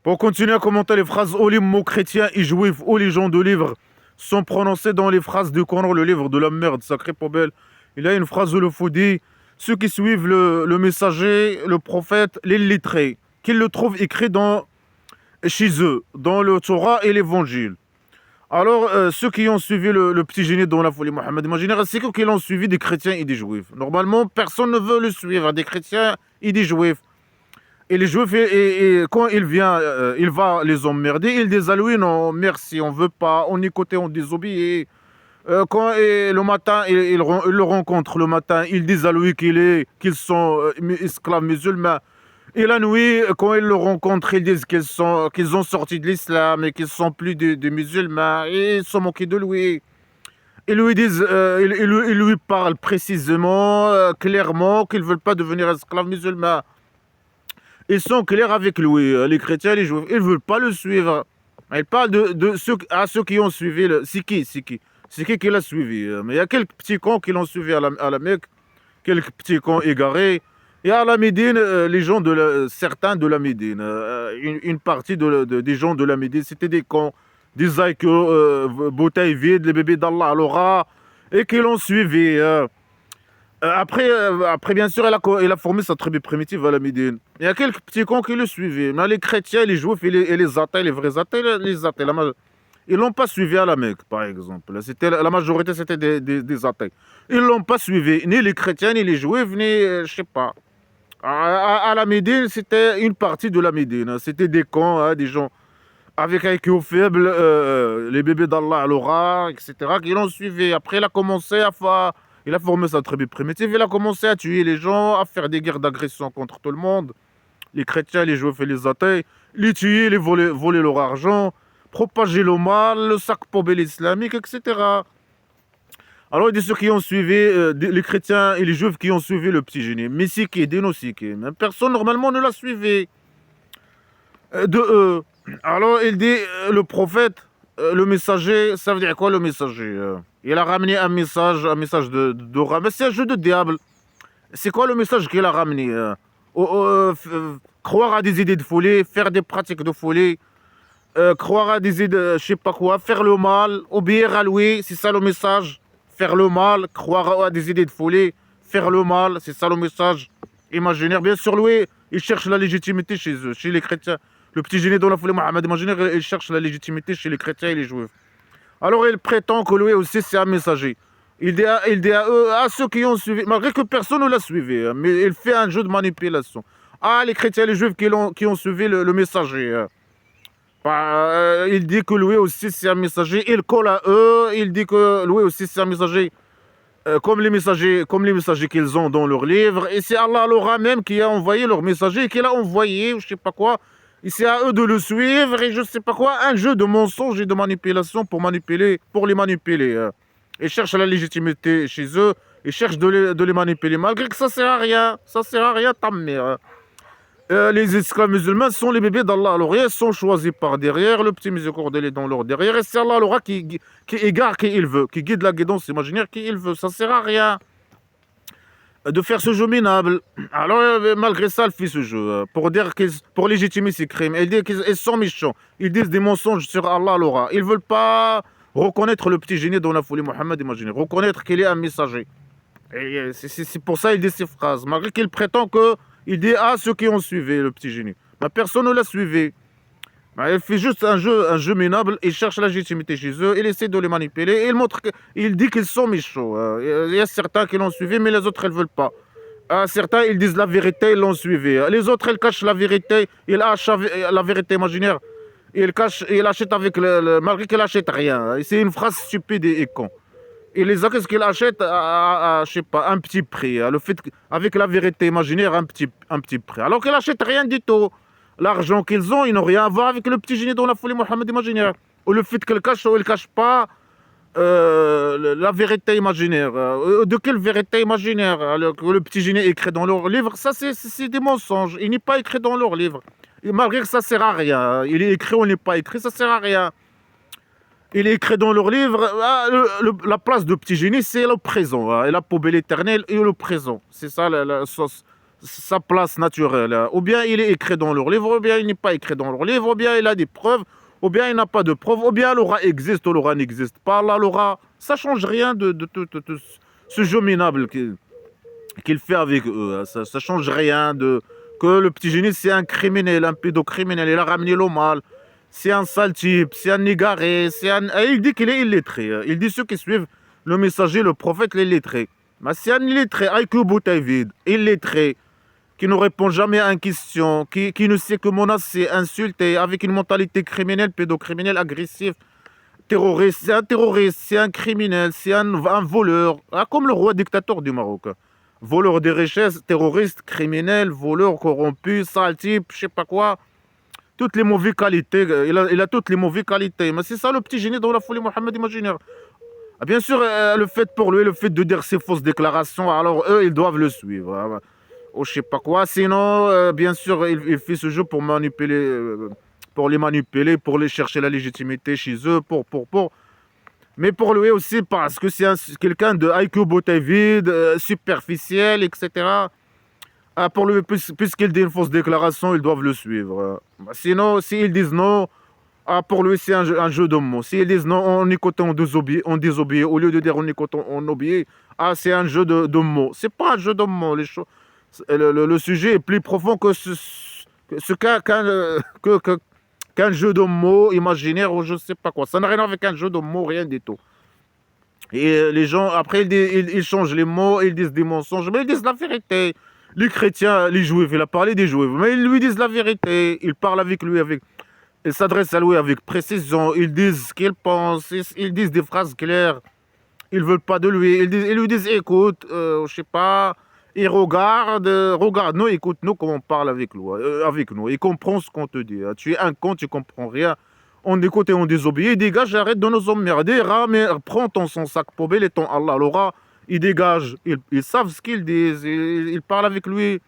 Pour continuer à commenter les phrases où les mots chrétiens et juifs ou les gens de livre sont prononcés dans les phrases du Coran, le livre de la merde, sacré poubelle. Il y a une phrase où le fou dit ceux qui suivent le messager, le prophète, les lettrés, qu'ils le trouvent écrit chez eux, dans le Torah et l'Évangile. Alors, ceux qui ont suivi le petit génie dans la folie Mohammed, imaginez, c'est qu'ils l'ont suivi des chrétiens et des juifs. Normalement, personne ne veut le suivre, des chrétiens et des juifs. Et les juifs, quand il vient, il va les emmerder, ils disent à lui, non, merci, on veut pas, on écoute, on désobéit. Le matin, il le rencontre le matin, ils disent à lui qu'ils sont esclaves musulmans. Et la nuit, quand ils le rencontrent, ils disent qu'ils ont sorti de l'islam et qu'ils sont plus des musulmans. Et ils sont moqués de lui. Ils lui disent, ils lui parlent précisément, clairement, qu'ils ne veulent pas devenir esclaves musulmans. Ils sont clairs avec lui, les chrétiens, les juifs. Ils ne veulent pas le suivre. Il parle de ceux qui ont suivi. C'est qui l'a suivi. Mais il y a quelques petits cons qui l'ont suivi à la Mecque, quelques petits cons égarés. Et à la Médine, les gens certains de la Médine, une partie des gens de la Médine, c'était des cons, des que bouteilles vides, les bébés d'Allah à l'aura, et qui l'ont suivi. Après, bien sûr, il a formé sa tribu primitive à la Médine. Il y a quelques petits cons qui le suivaient. Mais les chrétiens, les juifs et les athées, les vrais athées, les athées, ils l'ont pas suivi à la Mecque, par exemple. La majorité, c'était des athées. Ils l'ont pas suivi, ni les chrétiens, ni les juifs, ni, je sais pas. À la Médine, c'était une partie de la Médine. C'était des cons, hein, des gens avec un IQ faible, les bébés d'Allah à l'aura, etc., qui l'ont suivi. Après, il a formé sa tribu primitive, il a commencé à tuer les gens, à faire des guerres d'agression contre tout le monde. Les chrétiens, les juifs et les athées, les tuer, les voler leur argent, propager le mal, le sac poubelle islamique, etc. Alors, il dit ceux qui ont suivi, les chrétiens et les juifs qui ont suivi le petit génie. Mais c'est qui, Dénocyqué. Même personne, normalement, ne l'a suivi. De eux. Alors, il dit, le prophète, le messager, ça veut dire quoi le messager Il a ramené un message de mais c'est un jeu de diable. C'est quoi le message qu'il a ramené croire à des idées de folie, faire des pratiques de folie, croire à des idées, je sais pas quoi, faire le mal, obéir à lui, c'est ça le message. Faire le mal, croire à des idées de folie, faire le mal, c'est ça le message imaginaire. Bien sûr, lui, il cherche la légitimité chez eux, chez les chrétiens. Le petit génie dans la folie Mohammed imaginaire, il cherche la légitimité chez les chrétiens et les juifs. Alors il prétend que lui aussi c'est un messager. Il dit à eux, à ceux qui ont suivi, malgré que personne ne l'a suivi, mais il fait un jeu de manipulation. Ah, les chrétiens et les juifs qui ont suivi le messager. Il dit que lui aussi c'est un messager. Il colle à eux, il dit que lui aussi c'est un messager. Comme les messagers qu'ils ont dans leur livre. Et c'est Allah l'aura même qui a envoyé leur messager, qui l'a envoyé, je sais pas quoi. Et c'est à eux de le suivre, et je sais pas quoi, un jeu de mensonges et de manipulation pour les manipuler. Ils cherchent la légitimité chez eux, ils cherchent de les manipuler, malgré que ça sert à rien. Ça sert à rien, ta mère. Les esclaves musulmans sont les bébés d'Allah. Alors, ils sont choisis par derrière, le petit miséricorde est dans leur derrière, et c'est Allah l'aura qui égare qui il veut, qui guide la guidance imaginaire qui il veut. Ça sert à rien de faire ce jeu minable. Alors, malgré ça, il fait ce jeu pour légitimer ses crimes. Il dit qu'ils sont méchants. Ils disent des mensonges sur Allah l'aura. Ils veulent pas reconnaître le petit génie dans la folie Mohammed imaginaire, reconnaître qu'il est un messager. Et c'est pour ça qu'il dit ces phrases, malgré qu'il prétend que il dit à ceux qui ont suivi le petit génie. Mais personne ne l'a suivi. Il fait juste un jeu minable. Il cherche la légitimité chez eux. Il essaie de les manipuler. Et il dit qu'ils sont méchants. Il y a certains qui l'ont suivi, mais les autres, elles ne veulent pas. Certains, ils disent la vérité, ils l'ont suivi. Les autres, ils cachent la vérité. Ils achètent la vérité imaginaire. Il achète malgré qu'il n'achète rien. C'est une phrase stupide et con. Et les qu'est-ce qu'il achète je sais pas, un petit prix. Avec la vérité imaginaire, un petit prix. Alors qu'il n'achète rien du tout. L'argent qu'ils ont, ils n'ont rien à voir avec le petit génie dans la folie Mohammed imaginaire. Ou le fait qu'il cache ou il ne cache pas la vérité imaginaire. De quelle vérité imaginaire alors que le petit génie est écrit dans leur livre, ça c'est des mensonges. Il n'est pas écrit dans leur livre. Et malgré que ça ne sert à rien. Il est écrit ou il n'est pas écrit, ça ne sert à rien. Il est écrit dans leur livre, la place de petit génie, c'est le présent. Et la poubelle éternelle et le présent. C'est ça la sauce. sa place naturelle, hein. Ou bien il est écrit dans leur livre, ou bien il n'est pas écrit dans leur livre, ou bien il a des preuves, ou bien il n'a pas de preuves, ou bien l'aura existe, ou l'aura n'existe pas. Là, l'aura, ça change rien de ce jeu minable qu'il fait avec eux, hein. Ça change rien de que le petit génie, c'est un criminel, un pédocriminel, il a ramené le mal, c'est un sale type, c'est un égaré, c'est un... Et il dit qu'il est illettré, hein. Il dit ceux qui suivent le messager, le prophète, les lettrés. Mais c'est un illettré, IQ bouteille vide, illettré, qui ne répond jamais à une question, qui ne sait que menacer, insulter, avec une mentalité criminelle, pédocriminelle, agressive, terroriste. C'est un terroriste, c'est un criminel, c'est un voleur, ah, comme le roi dictateur du Maroc. Voleur des richesses, terroriste, criminel, voleur, corrompu, sale type, je sais pas quoi. Toutes les mauvaises qualités, il a toutes les mauvaises qualités. Mais c'est ça le petit génie dans la folie Mohammed imaginaire. Ah, bien sûr, le fait pour lui, le fait de dire ces fausses déclarations, alors eux, ils doivent le suivre, hein. Ou je sais pas quoi. Sinon, bien sûr, il fait ce jeu pour manipuler, pour les manipuler, pour les chercher la légitimité chez eux, pour. Mais pour lui aussi, parce que c'est quelqu'un de IQ bouteille vide, superficiel, etc. Ah, pour lui, puisqu'il dit une fausse déclaration, ils doivent le suivre. Sinon, s'ils disent non, ah, pour lui, c'est un jeu de mots. S'ils disent non, on écoute, on désobéit, au lieu de dire on écoute, on obéit, ah, c'est un jeu de mots. C'est pas un jeu de mots. Le sujet est plus profond que qu'un jeu de mots imaginaire ou je sais pas quoi. Ça n'a rien à voir avec un jeu de mots, rien du tout. Et les gens, après, ils changent les mots, ils disent des mensonges, mais ils disent la vérité. Les chrétiens, les juifs, il a parlé des juifs, mais ils lui disent la vérité. Ils parlent avec lui, ils s'adressent à lui avec précision, ils disent ce qu'ils pensent, ils disent des phrases claires. Ils veulent pas de lui. Ils lui disent, écoute, je sais pas, et regarde-nous, écoute-nous comment on parle avec nous. Il comprend ce qu'on te dit, hein. Tu es un con, tu comprends rien. On écoute et on désobéit. Dégage, arrête de nous emmerder. Prends son sac poubelle et ton Allah l'aura. Ils dégagent. Ils savent ce qu'ils disent. Ils parlent avec lui.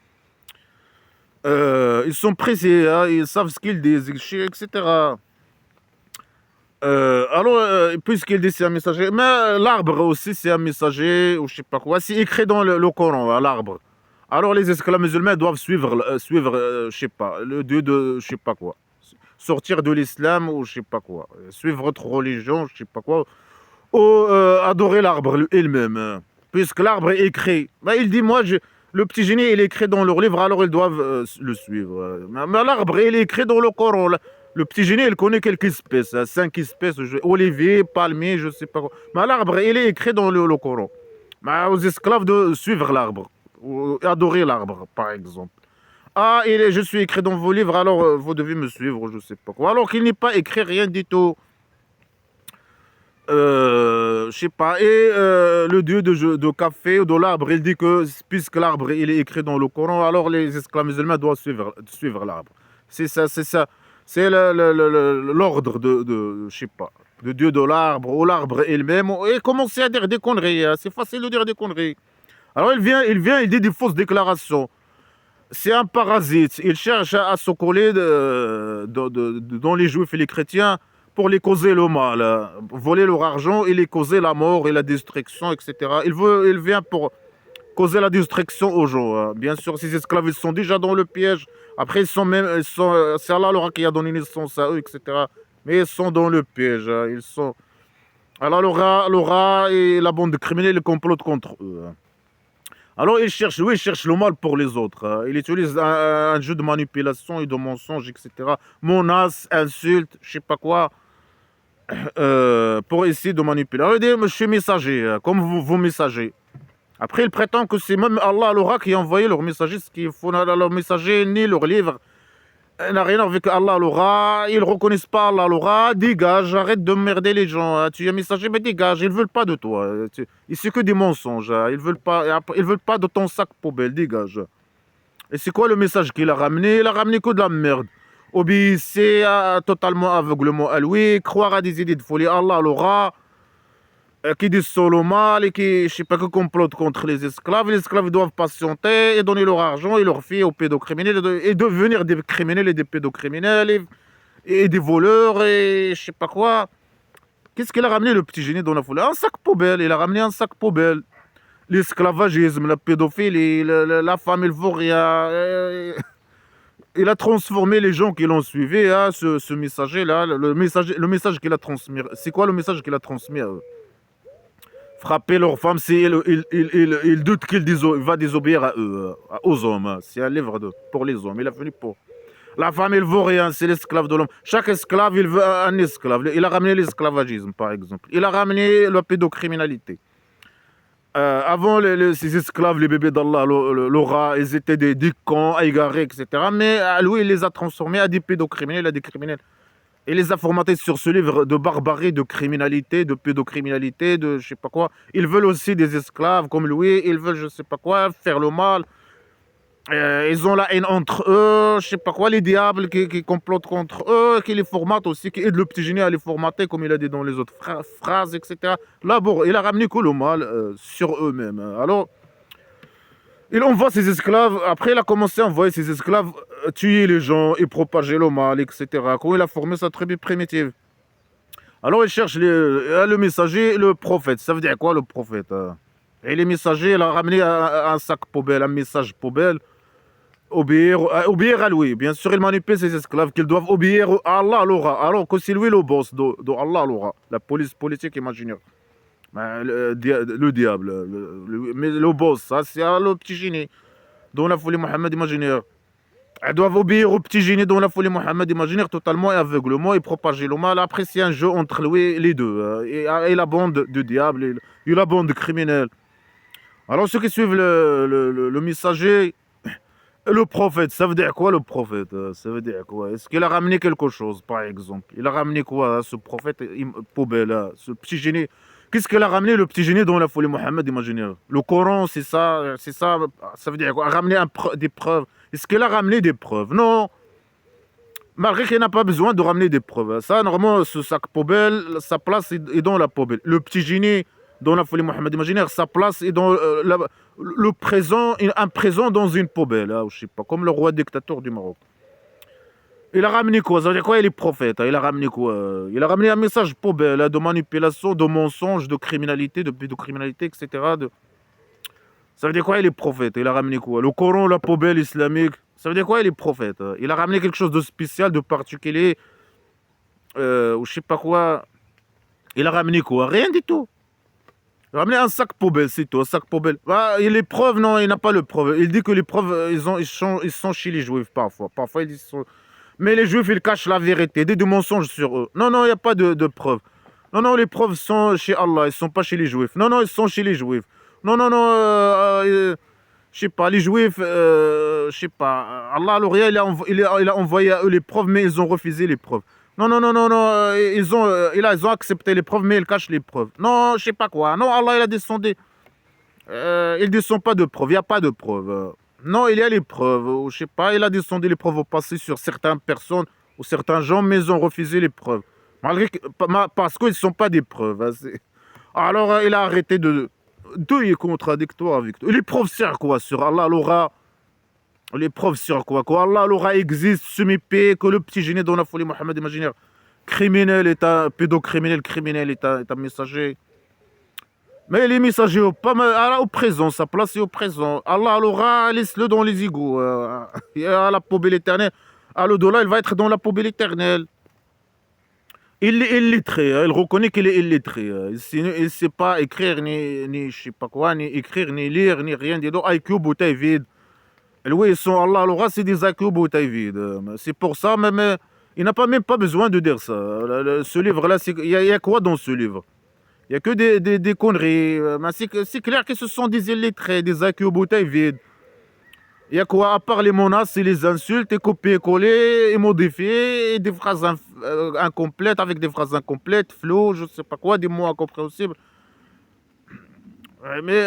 Ils sont pressés, hein. Ils savent ce qu'ils disent, etc. Puisqu'il dit c'est un messager, mais l'arbre aussi c'est un messager, ou je sais pas quoi, c'est écrit dans le Coran, hein, l'arbre. Alors les esclaves musulmans doivent suivre je sais pas, le dieu de, je sais pas quoi. Sortir de l'islam, ou je sais pas quoi. Suivre votre religion, je sais pas quoi. Ou adorer l'arbre elle-même, hein. Puisque l'arbre est écrit. Ben, il dit, le petit génie, il est écrit dans leur livre, alors ils doivent le suivre. Mais l'arbre, il est écrit dans le Coran. Le petit génie, il connaît quelques espèces, hein, 5 espèces, olivier, palmier, je sais pas quoi. Mais l'arbre, il est écrit dans le Coran. Mais aux esclaves de suivre l'arbre, ou adorer l'arbre, par exemple. Ah, je suis écrit dans vos livres, alors vous devez me suivre, je sais pas quoi. Alors qu'il n'est pas écrit rien du tout. Je sais pas. Et le dieu de café ou de l'arbre, il dit que puisque l'arbre il est écrit dans le Coran, alors les esclaves musulmans doivent suivre l'arbre. C'est ça, c'est ça. C'est l'ordre je sais pas, de dieu de l'arbre ou l'arbre elle-même. Et commencer à dire des conneries, hein. C'est facile de dire des conneries. Alors il dit des fausses déclarations. C'est un parasite. Il cherche à se coller dans les juifs et les chrétiens pour les causer le mal, hein. Voler leur argent et les causer la mort et la destruction, etc. Il vient pour causer la destruction aux gens, hein. Bien sûr, ces esclaves, ils sont déjà dans le piège. Après, c'est Allah leur qui a donné naissance à eux, etc. Mais ils sont dans le piège, hein. Alors, Laura et la bande de criminels, ils complotent contre eux, hein. Alors, il cherche le mal pour les autres, hein. Il utilise un jeu de manipulation et de mensonges, etc. Menaces, insultes, je sais pas quoi, pour essayer de manipuler. Alors, il dit, je suis messager, comme vous messagers. Après, il prétend que c'est même Allah, l'aura, qui a envoyé leur messager, ce qu'il faut, leur messager, ni leur livre, n'a rien à voir avec Allah, l'aura. Ils ne reconnaissent pas Allah, l'aura. Dégage, arrête de merder les gens, hein. Tu es messager, mais dégage, ils ne veulent pas de toi. C'est que des mensonges, hein. Ils veulent pas de ton sac poubelle, dégage. Et c'est quoi le message qu'il a ramené? Il a ramené que de la merde. Obéissez totalement aveuglement à lui, croire à des idées de folie, Allah, l'aura. Qui disent solo mal et qui, je sais pas, que complotent contre les esclaves. Les esclaves doivent patienter et donner leur argent et leur filles aux pédocriminels et devenir des criminels et des pédocriminels et des voleurs et je sais pas quoi. Qu'est-ce qu'il a ramené le petit génie dans la foule? Un sac poubelle. Il a ramené un sac poubelle. l'esclavagisme, la pédophilie, la femme, il vaut rien. Il a transformé les gens qui l'ont suivi, hein, ce messager-là, le message qu'il a transmis. C'est quoi le message qu'il a transmis à eux? Frapper leurs femmes si il doute il va désobéir à eux, aux hommes, hein. C'est un livre pour les hommes. Il a fini pour. La femme, il vaut rien, c'est l'esclave de l'homme. Chaque esclave, il veut un esclave. Il a ramené l'esclavagisme, par exemple. Il a ramené la pédocriminalité. Avant, ces esclaves, les bébés d'Allah, Laura, ils étaient des cons, égarés, etc. Mais lui, il les a transformés à des pédocriminels, à des criminels. Il les a formatés sur ce livre de barbarie, de criminalité, de pédocriminalité, de je sais pas quoi. Ils veulent aussi des esclaves comme lui, ils veulent je sais pas quoi, faire le mal. Ils ont la haine entre eux, je sais pas quoi, les diables qui complotent contre eux, qui les formatent aussi, qui aident le petit génie à les formater, comme il a dit dans les autres phrases, etc. Là, bon, il a ramené que le mal sur eux-mêmes. Alors, il envoie ses esclaves, après il a commencé à envoyer ses esclaves tuer les gens et propager le mal, etc. Quand il a formé sa tribu primitive. Alors il cherche le messager, le prophète. Ça veut dire quoi le prophète? Et les messagers, il a ramené un sac poubelle, un message poubelle. Obéir à lui. Bien sûr, il manipule ses esclaves qu'ils doivent obéir à Allah, Laura. Alors que c'est lui le boss de Allah, Laura. La police politique imaginaire. Le diable. Mais le boss, ça, c'est le petit génie dans la folie Mohammed imaginaire. Elles doivent obéir au petit génie dans la folie Mohammed imaginaire totalement et aveuglement et propager le mal. Après, c'est un jeu entre lui, les deux. Et la bande de diable et la bande criminelle. Alors, ceux qui suivent le messager, le prophète, ça veut dire quoi le prophète? Ça veut dire quoi? Est-ce qu'il a ramené quelque chose, par exemple? Il a ramené quoi, ce prophète poubelle, ce petit génie? Qu'est-ce qu'il a ramené, le petit génie dans la folie Mohammed imaginaire? Le Coran, c'est ça, ça veut dire quoi? Ramener des preuves. Est-ce qu'il a ramené des preuves? Non. Malgré qu'il n'a pas besoin de ramener des preuves. Ça, normalement, ce sac poubelle, sa place est dans la poubelle. Le petit génie dans la folie Mohammed imaginaire, sa place est dans le présent, un présent dans une poubelle, hein, je sais pas, comme le roi dictateur du Maroc. Il a ramené quoi? Ça veut dire quoi? Il est prophète. Il a ramené quoi? Il a ramené un message poubelle, hein, de manipulation, de mensonge, de criminalité, de pédocriminalité, etc. Ça veut dire quoi? Il est prophète. Il a ramené quoi? Le Coran, la poubelle islamique. Ça veut dire quoi? Il est prophète. Il a ramené quelque chose de spécial, de particulier, ou je sais pas quoi. Il a ramené quoi? Rien du tout. Il a ramené un sac poubelle, c'est tout, un sac poubelle. Ah, et les preuves, non, il n'a pas de preuves. Il dit que les preuves, ils sont chez les juifs parfois. Parfois, ils disent. Mais les juifs, ils cachent la vérité, des mensonges sur eux. Non, non, il n'y a pas de preuves. Non, non, les preuves sont chez Allah, ils ne sont pas chez les juifs. Non, non, ils sont chez les juifs. Non, non, non, je sais pas, les juifs, je sais pas. Allah, alors, il a envoyé à eux les preuves, mais ils ont refusé les preuves. Non, non, non, non, non, ils ont accepté les preuves, mais ils cachent les preuves. Non, je sais pas quoi. Non, Allah, il a descendu. Il ne descend pas de preuves, il n'y a pas de preuves. Non, il y a les preuves, ou je sais pas, il a descendu les preuves au passé sur certaines personnes ou certains gens, mais ils ont refusé les preuves. Parce qu'ils ne sont pas des preuves, hein, alors, il a arrêté de... Tout est contradictoire avec tout. Les preuves sur quoi? Sur Allah, l'aura. Les preuves sur quoi? Allah, l'aura existe, semi-paix, que le petit génie dans la folie Mohammed imaginaire. Criminel est un pédocriminel, criminel est un messager. Mais les messagers au présent, sa place est au présent. Allah l'aura, laisse-le dans les égouts. À la poubelle éternelle. À l'au-delà, il va être dans la poubelle éternelle. Il est illettré, hein, il reconnaît qu'il est illettré. Il ne sait pas écrire, ni je sais pas quoi, ni écrire, ni lire, ni rien des deux. IQ, bouteille vide. Et oui, Allah l'aura, c'est des IQ, bouteille vide. C'est pour ça, même, il n'a même pas besoin de dire ça. Ce livre-là, il y a quoi dans ce livre? Il n'y a que des conneries. Mais c'est clair que ce sont des illettrés, des IQ, bouteille vide. Il y a quoi? À part les menaces et les insultes, et copier-coller, et modifier, et des phrases incomplètes, avec des phrases incomplètes, floues, je sais pas quoi, des mots incompréhensibles. Mais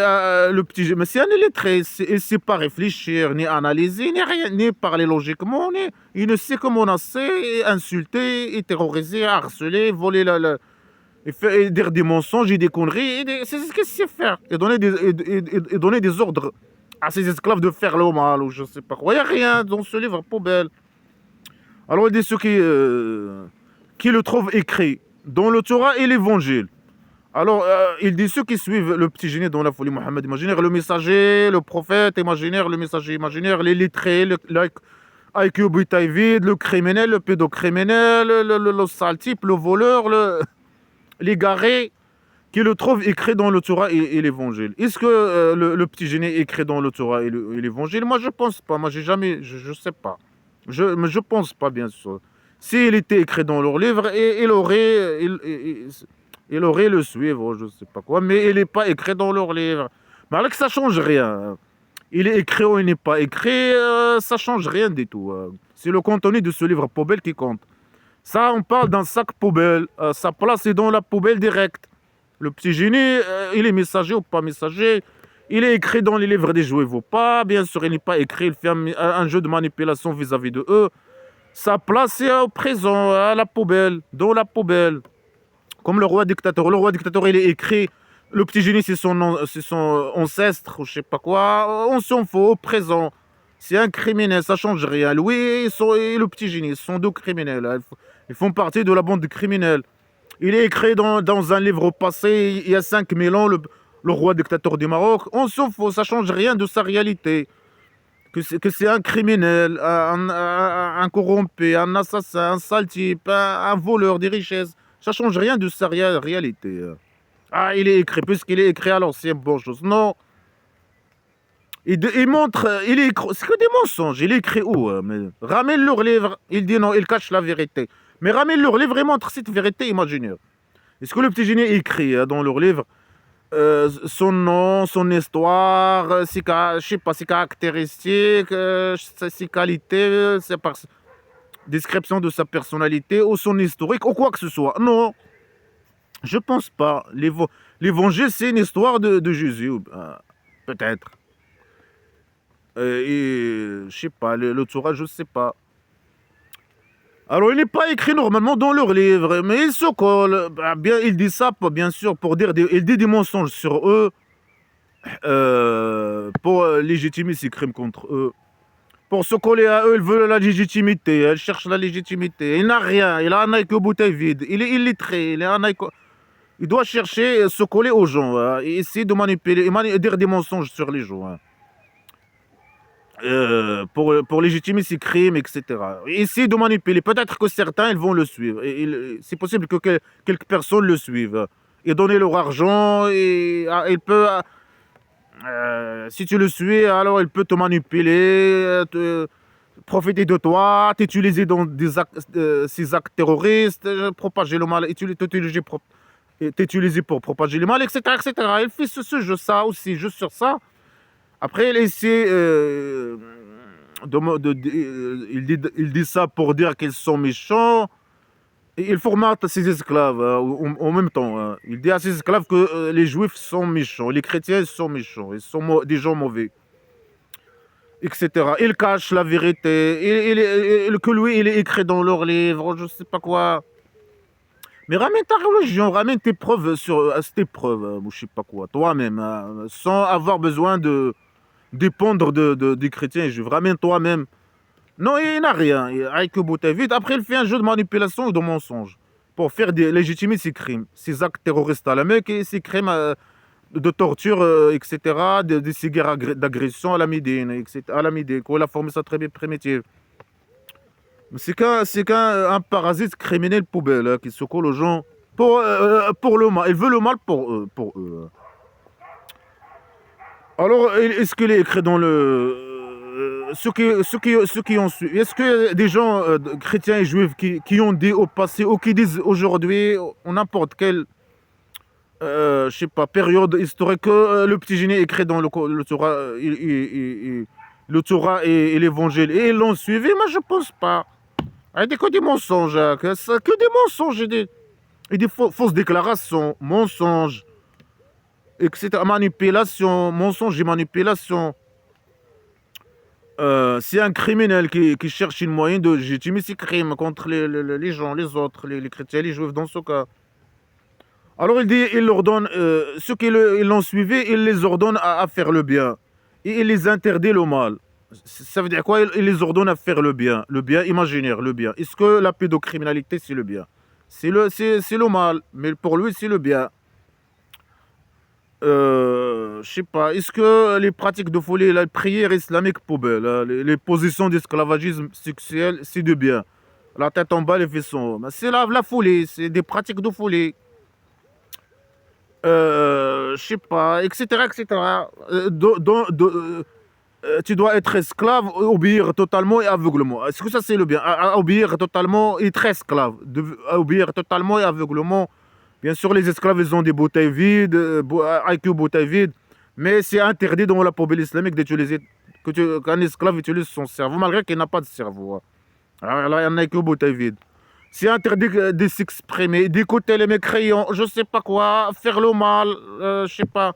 mais c'est un illettré, il ne sait pas réfléchir, ni analyser, ni rien, ni parler logiquement, il ne sait que menacer, insulter, et terroriser, harceler, voler et dire des mensonges et des conneries, c'est ce qu'il sait faire, et donner des ordres à ses esclaves de faire le mal, ou je sais pas quoi. Il n'y a rien dans ce livre poubelle. Alors il dit ceux qui le trouvent écrit dans le Torah et l'Évangile. Alors, il dit ceux qui suivent le petit génie dans la folie Mohammed imaginaire, le messager, le prophète imaginaire, le messager imaginaire, les lettrés, IQ taille vide, le criminel, le pédocriminel, le sale type, le voleur, l'égaré, qui le trouve écrit dans le Torah et l'Évangile. Est-ce que le petit génie est écrit dans le Torah et l'Évangile? Moi, je pense pas. Moi, j'ai jamais... Je sais pas. Mais je pense pas, bien sûr. S'il était écrit dans leur livre, il aurait le suivre, je sais pas quoi. Mais il n'est pas écrit dans leur livre. Mais alors que ça change rien. Il est écrit ou il n'est pas écrit, ça change rien du tout. C'est le contenu de ce livre poubelle qui compte. Ça, on parle d'un sac poubelle. Sa place est dans la poubelle directe. Le petit génie, il est messager ou pas messager. Il est écrit dans les livres des juifs ou pas. Bien sûr, il n'est pas écrit. Il fait un jeu de manipulation vis-à-vis de eux. Sa place est au présent, à la poubelle, dans la poubelle. Comme le roi dictateur. Le roi dictateur, il est écrit. Le petit génie, c'est son ancêtre ou je sais pas quoi. On s'en fout, au présent. C'est un criminel, ça change rien. Lui et le petit génie, ce sont deux criminels. Ils font partie de la bande de criminels. Il est écrit dans un livre passé, il y a 5000 ans, le roi dictateur du Maroc. On s'en fout, ça change rien de sa réalité. Que c'est un criminel, un corrompu, un assassin, un sale type, un voleur des richesses. Ça change rien de sa réalité. Ah, il est écrit, puisqu'il est écrit, alors c'est une bonne chose. Non, il montre, c'est que des mensonges. Il est écrit où mais ramène leur livre, il dit non, il cache la vérité. Mais ramène leur livre et montre cette vérité imaginaire. Est-ce que le petit génie écrit dans leur livre son nom, son histoire, je sais pas, ses caractéristiques, ses qualités, description de sa personnalité ou son historique ou quoi que ce soit? Non, je pense pas. L'évangile, c'est une histoire de Jésus, peut-être. Et je sais pas, le Torah, je sais pas. Alors, il n'est pas écrit normalement dans leur livre, mais il se colle. Bien, il dit ça, bien sûr, pour dire il dit des mensonges sur eux, pour légitimer ses crimes contre eux. Pour se coller à eux, ils veulent la légitimité, ils cherchent la légitimité. Il n'a rien, il a un que bouteille vide, il est illettré, il doit chercher, se coller aux gens, et essayer de manipuler, et dire des mensonges sur les gens. Pour légitimer ses crimes, etc. Essayer de manipuler. Peut-être que certains, ils vont le suivre. C'est possible que quelques personnes le suivent. Et donner leur argent. Et il peut, si tu le suis, alors il peut te manipuler, profiter de toi, t'utiliser dans ces actes terroristes, propager le mal, t'utiliser pour propager le mal, etc., etc. Il fait ce jeu, ça aussi, juste sur ça. Après, il essaie il dit ça pour dire qu'ils sont méchants. Et il formate ses esclaves en même temps. Il dit à ses esclaves que les juifs sont méchants, les chrétiens sont méchants, ils sont des gens mauvais, etc. Il cache la vérité. Que lui, il est écrit dans leurs livres, je sais pas quoi. Mais ramène ta religion, ramène tes preuves sur tes preuves, ou je sais pas quoi, toi-même, sans avoir besoin de dépendre des chrétiens et juifs. Ramène toi-même. Non, il n'a rien. Avec que bouteille vide. Après, il fait un jeu de manipulation et de mensonge pour faire légitimer ses crimes, ses actes terroristes à la Mecque et ses crimes de torture, etc., ces guerres d'agression à la Médine, etc., à la Médine, où il a formé ça très bien primitive. C'est qu'un parasite criminel poubelle qui se colle aux gens pour le mal. Il veut le mal pour eux. Alors, est-ce qu'il est écrit dans le... ceux qui ont su... Est-ce que des gens chrétiens et juifs qui ont dit au passé ou qui disent aujourd'hui, en n'importe quelle je sais pas, période historique, que le petit génie est écrit dans le Torah, le Torah et l'Évangile, et ils l'ont suivi? Moi, je pense pas. Il dit que des mensonges, que des mensonges, et des fausses déclarations, mensonges, etc. Manipulation, mensonges et manipulation. C'est un criminel qui cherche une moyen de légitimer ses crimes contre les gens, les autres, les chrétiens, les juifs dans ce cas. Alors il dit, il leur donne, ceux qui l'ont suivi, il les ordonne à faire le bien. Et il les interdit le mal. Ça veut dire quoi? Il les ordonne à faire le bien imaginaire, le bien. Est-ce que la pédocriminalité, c'est le bien? C'est le mal, mais pour lui, c'est le bien. Je sais pas, est-ce que les pratiques de folie, la prière islamique poubelle, les positions d'esclavagisme sexuel, c'est de bien. La tête en bas, les fesses en haut. Mais c'est la folie, c'est des pratiques de folie. Je sais pas, etc., etc. Tu dois être esclave, obéir totalement et aveuglement. Est-ce que ça c'est le bien? Obéir totalement et être esclave. Obéir totalement et aveuglement. Bien sûr, les esclaves, ils ont des bouteilles vides, IQ bouteilles vides, mais c'est interdit dans la poubelle islamique d'utiliser, qu'un esclave utilise son cerveau, malgré qu'il n'a pas de cerveau, hein. Alors là, il y en a IQ bouteille vide. C'est interdit de s'exprimer, d'écouter les mécréants, je sais pas quoi, faire le mal, je sais pas,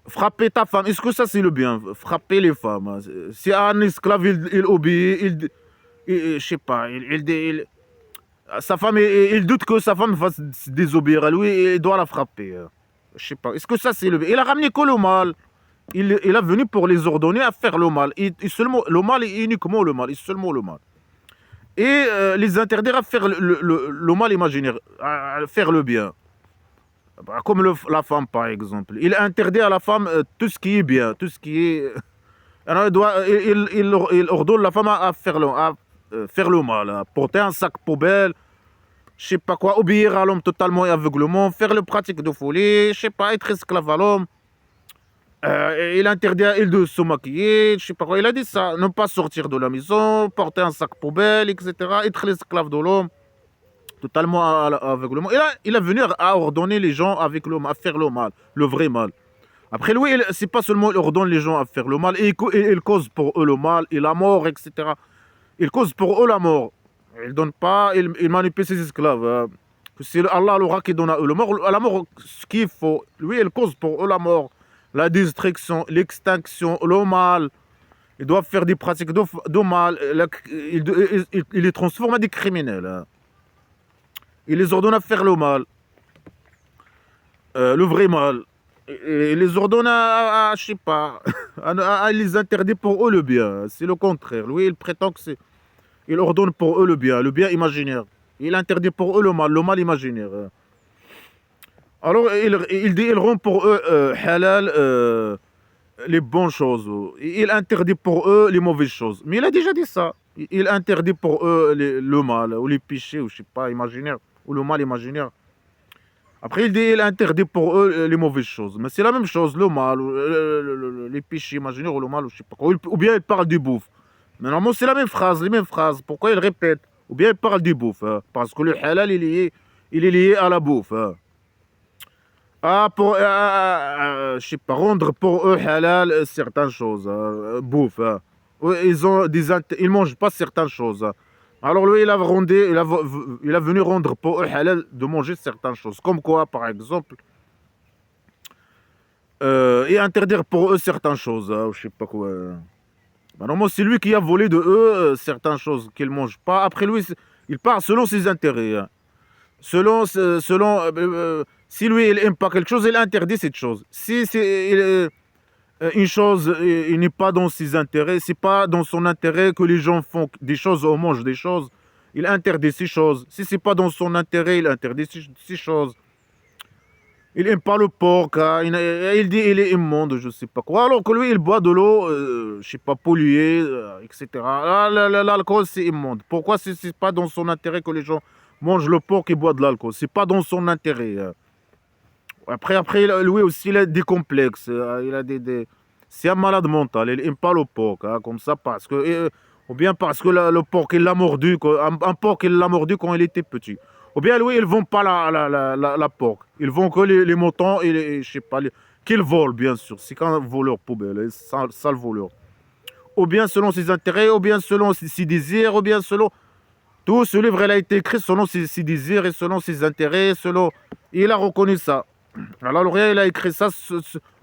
frapper ta femme. Est-ce que ça c'est le bien? Frapper les femmes, hein. Si un esclave, il obéit, je sais pas, sa femme, il doute que sa femme fasse désobéir à lui et il doit la frapper, hein. Je sais pas. Est-ce que ça c'est le bien? Il a ramené que le mal. Il est venu pour les ordonner à faire le mal. Et seulement, le mal est uniquement le mal. Et seulement le mal. Et les interdire à faire le mal imaginaire, à faire le bien. Bah, comme la femme, par exemple. Il interdit à la femme tout ce qui est bien, tout ce qui est... Alors, il ordonne la femme à faire le mal, à porter un sac poubelle, je sais pas quoi, obéir à l'homme totalement et aveuglement, faire le pratique de folie, je sais pas, être esclave à l'homme. Il interdit à elle de se maquiller, je sais pas quoi. Il a dit ça, ne pas sortir de la maison, porter un sac poubelle, etc. Être l'esclave de l'homme, totalement aveuglement. Il a venu à ordonner les gens avec l'homme, à faire le mal, le vrai mal. Après lui, c'est pas seulement il ordonne les gens à faire le mal, il cause pour eux le mal et la mort, etc. Il cause pour eux la mort. Il donne pas, il manipule ses esclaves, hein. C'est Allah l'aura qui donne à eux la mort, ce qu'il faut. Lui, il cause pour eux la mort, la destruction, l'extinction, le mal. Ils doivent faire des pratiques de mal. Il les transforme en des criminels, hein. Il les ordonne à faire le mal, le vrai mal. Il les ordonne je sais pas, à les interdire pour eux le bien. C'est le contraire. Lui, il prétend que c'est... Il ordonne pour eux le bien imaginaire. Il interdit pour eux le mal imaginaire. Alors, il rend pour eux halal les bonnes choses. Il interdit pour eux les mauvaises choses. Mais il a déjà dit ça. Il interdit pour eux le mal, ou les péchés, ou je sais pas, imaginaire, ou le mal imaginaire. Après, il interdit pour eux les mauvaises choses. Mais c'est la même chose, le mal, ou, les péchés imaginaires, ou le mal, ou je sais pas quoi. Ou bien il parle du bouffe. Mais normalement, c'est la même phrase, les mêmes phrases. Pourquoi il répète? Ou bien il parle du bouffe, hein. Parce que le halal, il est lié à la bouffe, hein. Ah, je sais pas, rendre pour eux halal certaines choses, hein, bouffe, hein. Ouais, ils mangent pas certaines choses, hein. Alors lui, il a venu rendre pour eux halal de manger certaines choses. Comme quoi, par exemple, et interdire pour eux certaines choses, hein, je sais pas quoi. Bah, normalement, c'est lui qui a volé de eux certaines choses qu'ils mangent pas. Après lui, il part selon ses intérêts, hein. Si lui, il n'aime pas quelque chose, il interdit cette chose. Si c'est une chose, il n'est pas dans ses intérêts, c'est pas dans son intérêt que les gens font des choses ou mangent des choses, il interdit ces choses. Si c'est pas dans son intérêt, il interdit ces choses. Il n'aime pas le porc, hein. Il dit il est immonde, je sais pas quoi. Alors que lui, il boit de l'eau, je sais pas, polluée, etc. L'alcool, c'est immonde. Pourquoi c'est pas dans son intérêt que les gens mangent le porc et boivent de l'alcool? C'est pas dans son intérêt, hein. Après, lui aussi, il a des complexes, il a c'est un malade mental. Il n'aime pas le porc, hein, comme ça, parce que... ou bien parce que le porc, il l'a mordu, un porc, il l'a mordu quand il était petit. Ou bien, lui, ils ne vont pas la porc. Ils vont que les moutons et je sais pas, qu'ils volent, bien sûr. C'est qu'un voleur poubelle, un sale voleur. Ou bien selon ses intérêts, ou bien selon ses désirs, ou bien selon... Tout ce livre, il a été écrit selon ses désirs et selon ses intérêts, selon... Il a reconnu ça. Alors, L'Oréal, il a écrit ça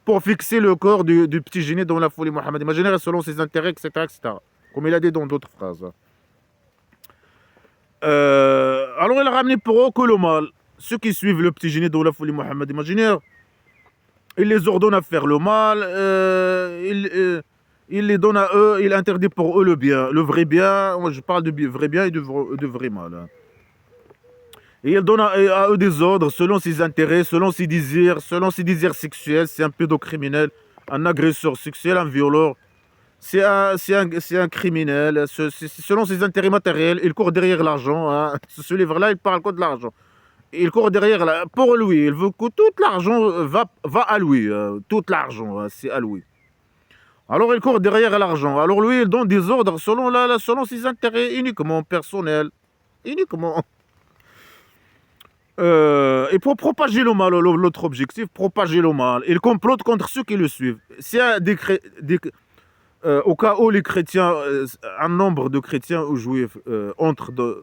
pour fixer le corps du petit génie dans la folie Mohammed imaginaire selon ses intérêts, etc., etc. Comme il a dit dans d'autres phrases. Alors, il a ramené pour eux que le mal. Ceux qui suivent le petit génie dans la folie Mohammed imaginaire, il les ordonne à faire le mal, il les donne à eux, il interdit pour eux le bien. Le vrai bien, moi je parle de vrai bien et de vrai mal, hein. Et il donne à eux des ordres selon ses intérêts, selon ses désirs sexuels. C'est un pédocriminel, un agresseur sexuel, un violeur. C'est un criminel. Selon ses intérêts matériels, il court derrière l'argent, hein. Ce livre-là, il parle que de l'argent. Il court derrière, pour lui. Il veut que tout l'argent va à lui. Tout l'argent, hein, c'est à lui. Alors il court derrière l'argent. Alors lui, il donne des ordres selon ses intérêts uniquement personnels. Uniquement. Et pour propager le mal, l'autre objectif, propager le mal. Il complote contre ceux qui le suivent. S'il y a au cas où les chrétiens, un nombre de chrétiens ou juifs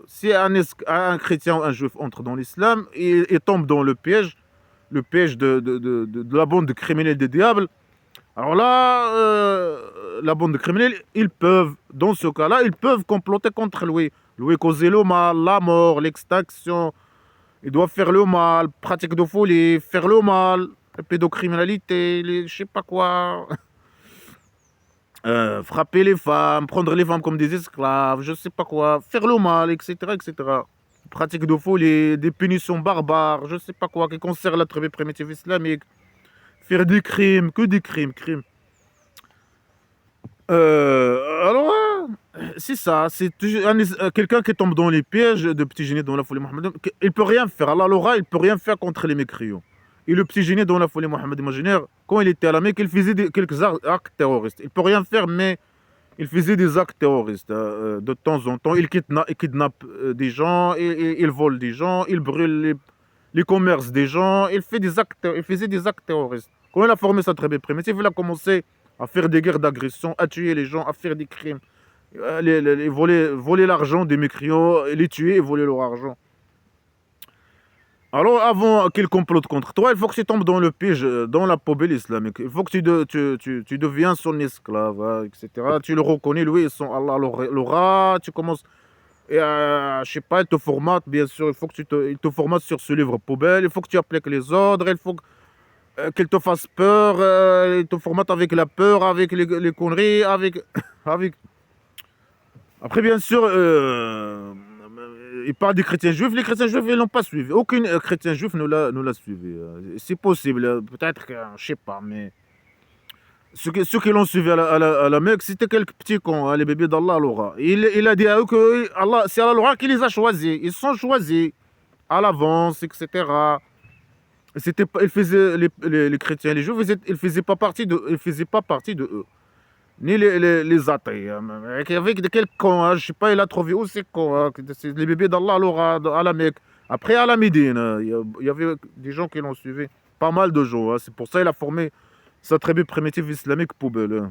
si un chrétien ou un juif entre dans l'islam et tombe dans le piège de la bande de criminels des diables, alors là, la bande de criminels, dans ce cas-là, ils peuvent comploter contre lui causer le mal, la mort, l'extinction. Ils doivent faire le mal, pratique de folie, faire le mal, la pédocriminalité, je sais pas quoi. Frapper les femmes, prendre les femmes comme des esclaves, je sais pas quoi, faire le mal, etc., etc. Pratique de folie, des punitions barbares, je sais pas quoi, qui concernent la tribu primitive islamique. Faire des crimes, que des crimes. Alors, c'est ça, c'est quelqu'un qui tombe dans les pièges de petit génie dans la folie mohammedienne. Il peut rien faire. Allah l'aura, il peut rien faire contre les mécréants. Et le petit génie dans la folie mohammedienne imaginaire, quand il était à la Mecque, il faisait quelques actes terroristes. Il peut rien faire, mais il faisait des actes terroristes de temps en temps. Il kidnappe des gens, il vole des gens, il brûle les commerces des gens. Il faisait des actes terroristes. Quand il a formé sa tribu primitive, il a commencé à faire des guerres d'agression, à tuer les gens, à faire des crimes, voler l'argent des mécréants, les tuer et voler leur argent. Alors, avant qu'il complote contre toi, il faut que tu tombes dans le piège, dans la poubelle islamique. Il faut que tu deviens son esclave, hein, etc. Tu le reconnais, lui, Allah l'aura. Tu commences, je sais pas, il te formate, bien sûr. Il faut que il te formate sur ce livre poubelle. Il faut que tu appliques les ordres. Il faut qu'il te fasse peur. Il te formate avec la peur, avec les conneries, avec. Après, bien sûr, il parle des chrétiens juifs. Les chrétiens juifs, ils l'ont pas suivi. Aucun chrétien juif ne l'a suivi. C'est possible. Peut-être que, je sais pas, mais ceux qui l'ont suivi à la Mecque, c'était quelques petits cons, hein, les bébés d'Allah l'aura. Il a dit à eux que c'est Allah l'aura qui les a choisis. Ils sont choisis à l'avance, etc. Il faisait les chrétiens, les juifs, ils faisaient pas partie de eux. Ni les athées. Avec de quel con, hein, je sais pas, il a trouvé où c'est con. Hein, c'est les bébés d'Allah l'aura à la Mecque. Après, à la Médine, il y avait des gens qui l'ont suivi. Pas mal de gens. Hein, c'est pour ça qu'il a formé sa tribu primitive islamique poubelle.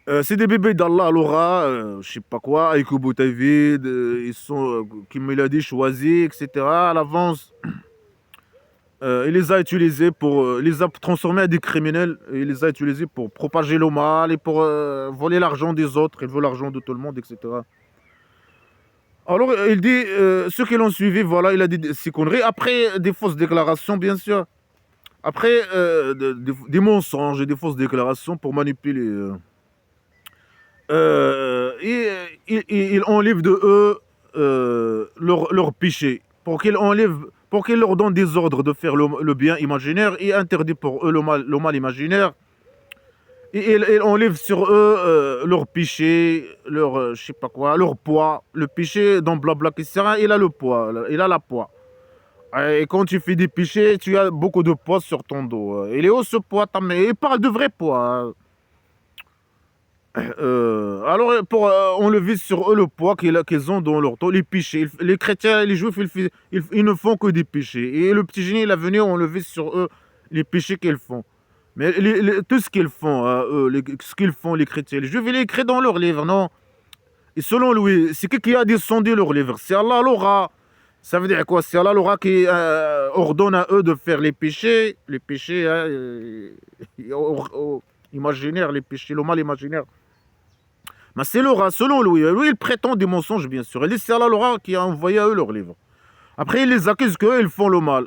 Hein. C'est des bébés d'Allah l'aura, je sais pas quoi, avec Boutavid, ils sont, comme il a dit, choisis, etc. À l'avance. Il les a utilisés il les a transformés en des criminels. Il les a utilisés pour propager le mal et pour voler l'argent des autres. Il veut l'argent de tout le monde, etc. Alors, il dit, ceux qui l'ont suivi, voilà, il a dit ces conneries. Après, des fausses déclarations, bien sûr. Après, des mensonges et des fausses déclarations pour manipuler. Il enlève de eux leur péché. Pour qu'il leur donne des ordres de faire le bien imaginaire et interdit pour eux le mal imaginaire. Et il enlève sur eux leur péché, je sais pas quoi, leur poids. Le péché dans Blabla qui sert, il a le poids, il a la poids. Et quand tu fais des péchés, tu as beaucoup de poids sur ton dos. Il est haut ce poids, mais il parle de vrai poids. Hein. Alors, pour enlever sur eux le poids qu'ils ont dans leur dos, les péchés. Les chrétiens et les juifs, ils ne font que des péchés. Et le petit génie, il est venu enlever sur eux les péchés qu'ils font. Mais tout ce qu'ils font, ce qu'ils font, les chrétiens et les juifs, il est écrit dans leur livre, non? Et selon lui, c'est qui a descendu leur livre? C'est Allah l'aura. Ça veut dire quoi? C'est Allah l'aura qui ordonne à eux de faire les péchés hein, imaginaires, les péchés, le mal imaginaire. Mais c'est l'aura, selon lui. Lui, il prétend des mensonges, bien sûr. Il dit c'est Allah l'aura qui a envoyé à eux leur livre. Après, il les accuse qu'eux, ils font le mal.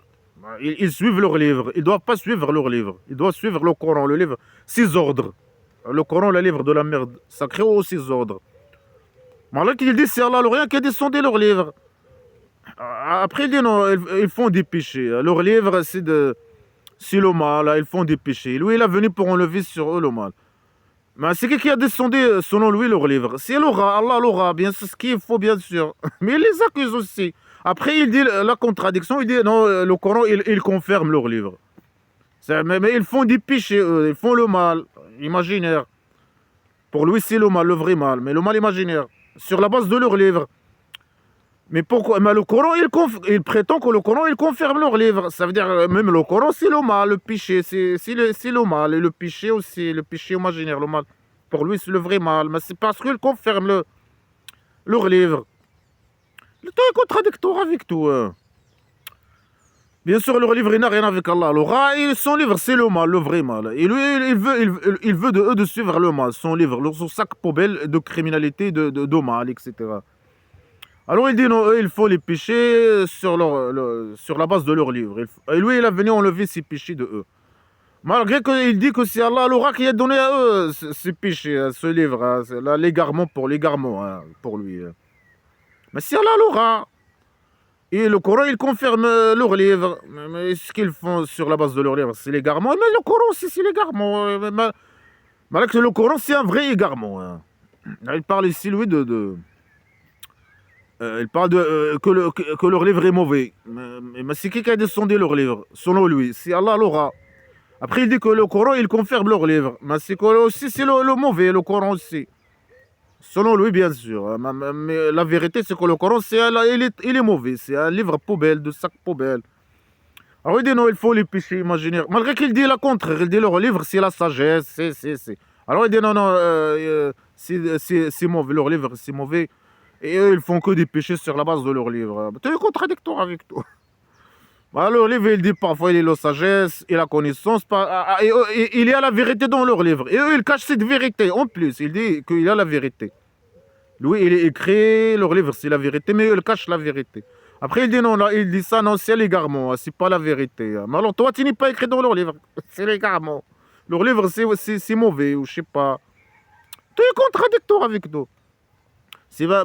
Ils suivent leur livre. Ils ne doivent pas suivre leur livre. Ils doivent suivre le Coran, le livre, ses ordres. Le Coran, le livre de la merde sacré, ou ses ordres. Malgré qu'il dit c'est Allah l'aura qui a descendu leur livre. Après, il dit non, ils font des péchés. Leur livre, c'est le mal, ils font des péchés. Lui, il est venu pour enlever sur eux le mal. Mais c'est qui a descendu, selon lui, leur livre? C'est l'aura, Allah l'aura, bien sûr, ce qu'il faut, bien sûr. Mais il les accuse aussi. Après, il dit la contradiction, il dit non, le Coran, il confirme leur livre. Mais ils font des péchés, eux, ils font le mal imaginaire. Pour lui, c'est le mal, le vrai mal, mais le mal imaginaire, sur la base de leur livre. Mais pourquoi? Mais le Coran, il prétend que le Coran, il confirme leur livre. Ça veut dire, même le Coran, c'est le mal, le péché, c'est le mal. Et le péché aussi, le péché imaginaire, le mal. Pour lui, c'est le vrai mal. Mais c'est parce qu'il confirme leur livre. Le temps est contradictoire avec tout. Bien sûr, leur livre, il n'a rien avec Allah. Son livre, c'est le mal, le vrai mal. Et lui, il veut de eux de suivre le mal. Son livre, son sac poubelle de criminalité, de mal, etc. Alors il dit non, eux, il faut les péchés sur la base de leur livre. Et lui, il est venu enlever ces péchés de eux. Malgré qu'il dit que c'est Allah, l'aura qui a donné à eux ces péchés, ce livre, c'est l'égarement pour l'égarement, pour lui. Mais c'est Allah, l'aura. Et le Coran, il confirme leur livre. Mais ce qu'ils font sur la base de leur livre, c'est l'égarement. Mais le Coran aussi, c'est l'égarement. Malgré que le Coran, c'est un vrai égarement. Il parle ici, lui, il parle que leur livre est mauvais. Mais c'est qui a descendu leur livre, selon lui? C'est Allah l'aura. Après, il dit que le Coran, il confirme leur livre. Mais c'est aussi c'est le mauvais, le Coran aussi. Selon lui, bien sûr. Mais la vérité, c'est que le Coran, il est mauvais. C'est un livre poubelle, de sac poubelle. Alors il dit non, il faut les péchés imaginaires. Malgré qu'il dit la contraire. Il dit leur livre, c'est la sagesse. C'est. Alors il dit non, non, c'est mauvais. Leur livre, c'est mauvais. Et eux, ils font que des péchés sur la base de leur livre. Tu es contradictoire avec toi. Bah, leur livre, il dit parfois il est la sagesse et la connaissance. Et il y a la vérité dans leur livre. Et eux, ils cachent cette vérité. En plus, il dit qu'il y a la vérité. Lui, il est écrit, leur livre, c'est la vérité, mais eux, ils cachent la vérité. Après, il dit non, là, il dit ça, non, c'est l'égarement, c'est pas la vérité. Mais alors, toi, tu n'es pas écrit dans leur livre. C'est l'égarement. Leur livre, c'est mauvais, ou je sais pas. Tu es contradictoire avec nous.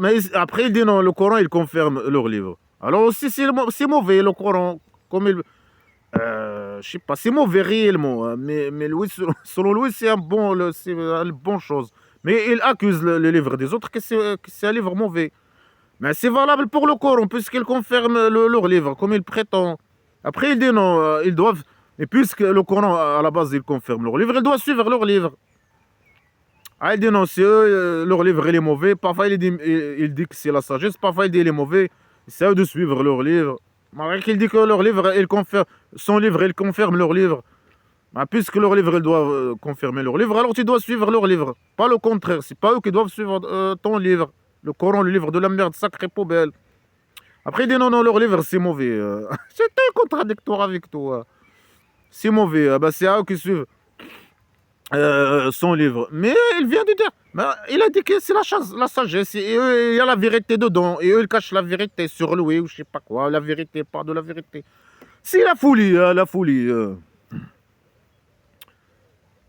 Mais après, il dit non, le Coran, il confirme leur livre. Alors aussi, c'est mauvais, le Coran. Comme il. Je sais pas, c'est mauvais réellement. Mais lui, selon lui, c'est une bonne chose. Mais il accuse le livre des autres que c'est un livre mauvais. Mais c'est valable pour le Coran, puisqu'il confirme leur livre, comme il prétend. Après, il dit non, ils doivent. Et puisque le Coran, à la base, il confirme leur livre, ils doivent suivre leur livre. Ah, il dit non, c'est eux, leur livre il est mauvais. Parfois il dit que c'est la sagesse, parfois il dit qu'il est mauvais. C'est à eux de suivre leur livre. Malgré qu'il dit que leur livre, son livre, il confirme leur livre. Ah, puisque leur livre, ils doivent confirmer leur livre, alors tu dois suivre leur livre. Pas le contraire, c'est pas eux qui doivent suivre ton livre. Le Coran, le livre de la merde, sacré poubelle. Après il dit non, non, leur livre c'est mauvais. C'est contradictoire avec toi. C'est mauvais, bah, c'est à eux qui suivent son livre. Mais il vient de dire, bah, il a dit que c'est la sagesse, et eux, il y a la vérité dedans, et eux, ils cachent la vérité sur lui, ou je sais pas quoi, la vérité, pas de la vérité. C'est la folie, la folie.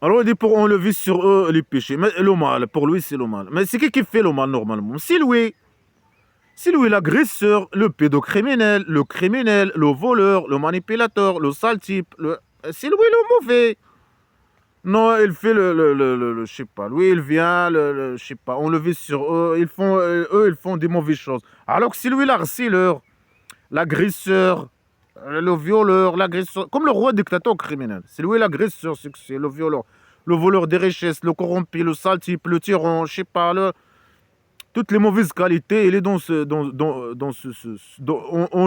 Alors il dit pour enlever sur eux les péchés. Mais le mal, pour lui, c'est le mal. Mais c'est qui fait le mal normalement? C'est lui. C'est lui l'agresseur, le pédocriminel, le criminel, le voleur, le manipulateur, le sale type. C'est lui le mauvais. Non, il fait je sais pas. Lui, il vient, je sais pas, enlever sur eux. Eux, ils font des mauvaises choses. Alors que c'est lui l'harceleur, l'agresseur, le violeur, l'agresseur. Comme le roi dictateur criminel. C'est lui l'agresseur, c'est le violeur. Le voleur des richesses, le corrompu, le sale type, le tyran, je sais pas, toutes les mauvaises qualités, il est en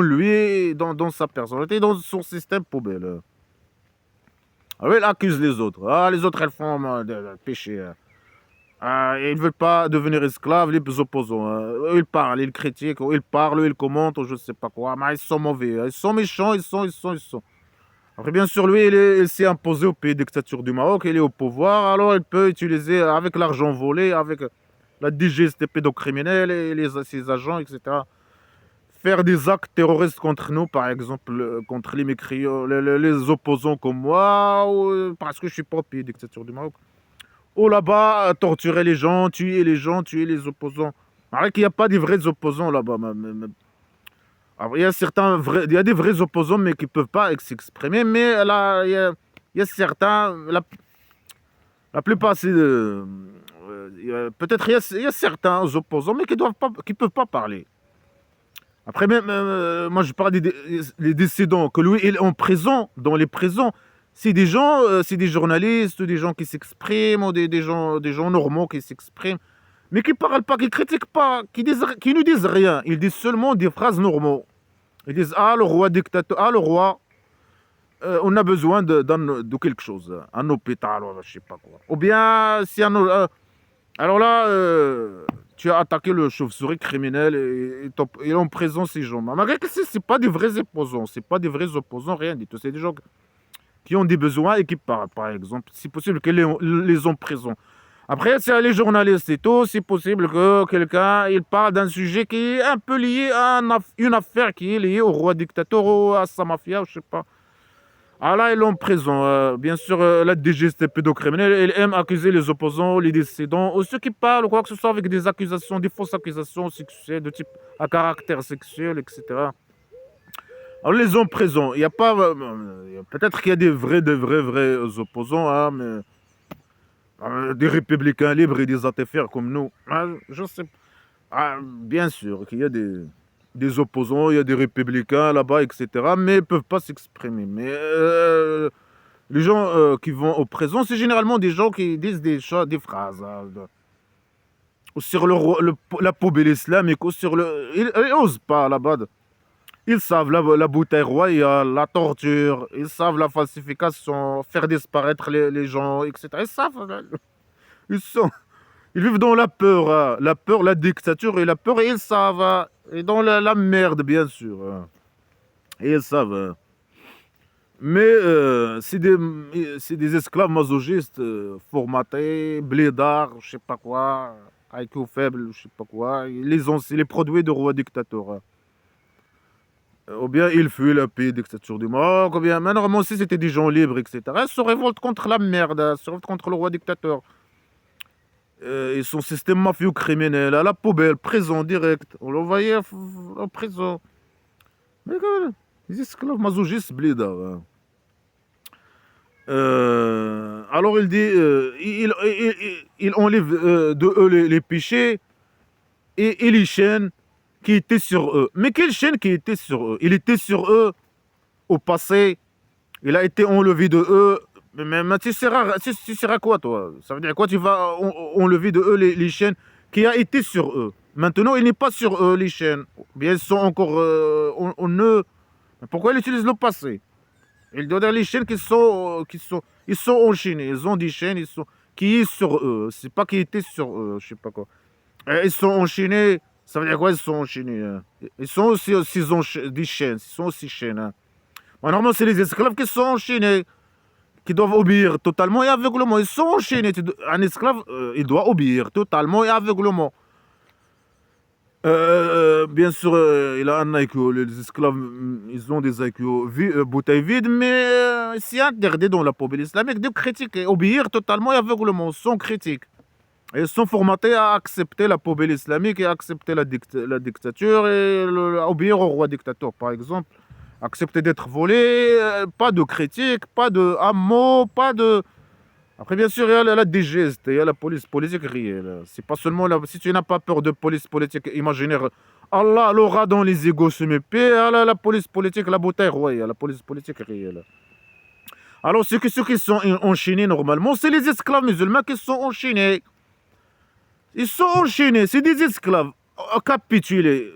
lui, dans sa personnalité, dans son système poubelle. Alors il accuse les autres. Ah, les autres, elles font des péchés. Ils ne veulent pas devenir esclaves, les opposants. Ils parlent, ils critiquent, ils parlent, ils commentent, ou je ne sais pas quoi. Mais ils sont mauvais, ils sont méchants, ils sont. Après, bien sûr, lui, il s'est imposé au pays dictature du Maroc, il est au pouvoir, alors il peut utiliser, avec l'argent volé, avec la DGST pédocriminelle et ses agents, etc., faire des actes terroristes contre nous, par exemple, contre les mécriaux, les opposants comme moi, ou, parce que je suis pas au pays dictature du Maroc. Ou là-bas, torturer les gens, tuer les opposants. Alors qu'il n'y a pas de vrais opposants là-bas. Alors, il y a des vrais opposants, mais qui ne peuvent pas s'exprimer. Mais là, il y a certains, la plupart, peut-être il y a certains opposants, mais qui peuvent pas parler. Après, même, moi, je parle des dissidents, que lui, il est en prison, dans les prisons. C'est des gens, c'est des journalistes, des gens qui s'expriment, ou des gens normaux qui s'expriment, mais qui parlent pas, qui critiquent pas, qui ne disent rien. Ils disent seulement des phrases normaux. Ils disent, ah, le roi dictateur, ah, le roi, on a besoin de quelque chose, un hôpital, ou je sais pas quoi. Ou bien, si alors là, tu as attaqué le chauve-souris criminel et il est en prison 6 jours. Malgré que c'est pas des vrais opposants, c'est pas des vrais opposants, rien du tout. C'est des gens qui ont des besoins et qui parlent, par exemple. C'est possible qu'ils les ont en prison. Après, c'est les journalistes et tout, c'est possible que quelqu'un il parle d'un sujet qui est un peu lié à une affaire qui est liée au roi dictateur ou à sa mafia, je sais pas. Ah là, ils l'ont en prison. Bien sûr, la DGST pédocriminelle, elle aime accuser les opposants, les dissidents, ou ceux qui parlent, ou quoi que ce soit, avec des accusations, des fausses accusations sexuelles, de type à caractère sexuel, etc. Alors, ils les ont en prison. Il y a pas. Peut-être qu'il y a des vrais opposants, hein, mais des républicains libres et des ATFR comme nous. Ah, je sais pas. Ah, bien sûr qu'il y a des opposants, il y a des républicains là-bas, etc. Mais ils ne peuvent pas s'exprimer. Mais les gens qui vont au prison, c'est généralement des gens qui disent des phrases, hein, ou sur la poubelle islamique, ou sur le. Ils n'osent pas là-bas. Ils savent la bouteille royale, la torture, ils savent la falsification, faire disparaître les gens, etc. Ils savent. Ils sont. Ils vivent dans la peur, la dictature et la peur, et ils savent, hein. Et dans la merde, bien sûr, hein. Et ils savent, hein. Mais c'est des esclaves masochistes, formatés, blédards, je sais pas quoi, IQ faible, je sais pas quoi. C'est les produits de rois dictateurs, hein. Ou bien ils fuient le pays dictature du Maroc, ou bien, mais normalement, si c'était des gens libres, etc., ils se révoltent contre la merde, hein, ils se révoltent contre le roi dictateur. Et son système mafieux-criminel, à la poubelle, prison direct. On l'envoyait en prison. Mais quand même, les esclaves masochistes, blédards, hein. Alors il dit, il enlève de eux les péchés et les chaînes qui étaient sur eux. Mais quelles chaînes qui étaient sur eux? Il était sur eux au passé, il a été enlevé de eux. Mais tu seras quoi, toi? Ça veut dire quoi? Tu vas enlever de eux les chaînes qui a été sur eux. Maintenant, il n'est pas sur eux, les chaînes. Bien, ils sont encore en eux. Mais pourquoi il utilise le passé? Il doit dire les chaînes ils sont enchaînés. Ils ont des chaînes, qui est sur eux. C'est pas qui étaient sur eux, je sais pas quoi. Ils sont enchaînés. Ça veut dire quoi, ils sont enchaînés, hein? Ils sont aussi des chaînes. Ils sont aussi chaînes, hein. Bon, normalement, c'est les esclaves qui sont enchaînés, qui doivent obéir totalement et aveuglement. Ils sont enchaînés. Un esclave, il doit obéir totalement et aveuglement. Bien sûr, il a un IQ. Les esclaves, ils ont des IQ bouteilles vides, mais c'est interdit dans la poubelle islamique de critiquer, obéir totalement et aveuglement, sans critique. Ils sont formatés à accepter la poubelle islamique et à accepter la dictature et obéir au roi dictateur, par exemple. Accepter d'être volé, pas de critique, pas de un mot, pas de. Après, bien sûr, il y a la DGST, il y a la police politique réelle. C'est pas seulement si tu n'as pas peur de police politique imaginaire, Allah l'aura dans les égos se met paix, la police politique, la bouteille royale, la police politique réelle. Alors, ceux qui sont enchaînés normalement, c'est les esclaves musulmans qui sont enchaînés. Ils sont enchaînés, c'est des esclaves capitulés.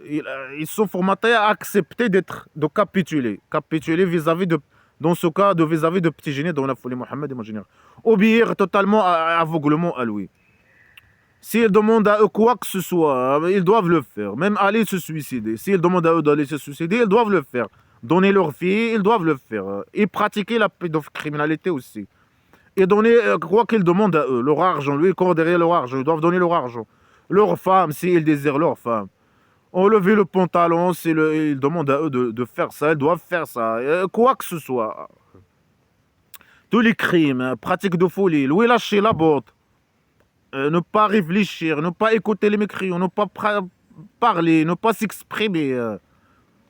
Ils sont formatés à accepter de capituler. Capituler vis-à-vis de, dans ce cas, vis-à-vis de petits génies dans la folie Mohammed imaginaire. Obéir totalement, aveuglement à lui. S'ils demandent à eux quoi que ce soit, ils doivent le faire. Même aller se suicider. S'ils demandent à eux d'aller se suicider, ils doivent le faire. Donner leur fille, ils doivent le faire. Et pratiquer la pédocriminalité aussi. Et donner quoi qu'ils demandent à eux. Leur argent, lui, ils courent derrière leur argent. Ils doivent donner leur argent. Leur femme, s'ils désirent leur femme. Enlever le pantalon, ils demandent à eux de faire ça. Ils doivent faire ça. Quoi que ce soit. Tous les crimes, pratiques de folie, louer lâcher la botte. Ne pas réfléchir, ne pas écouter les mécréants, ne pas parler, ne pas s'exprimer.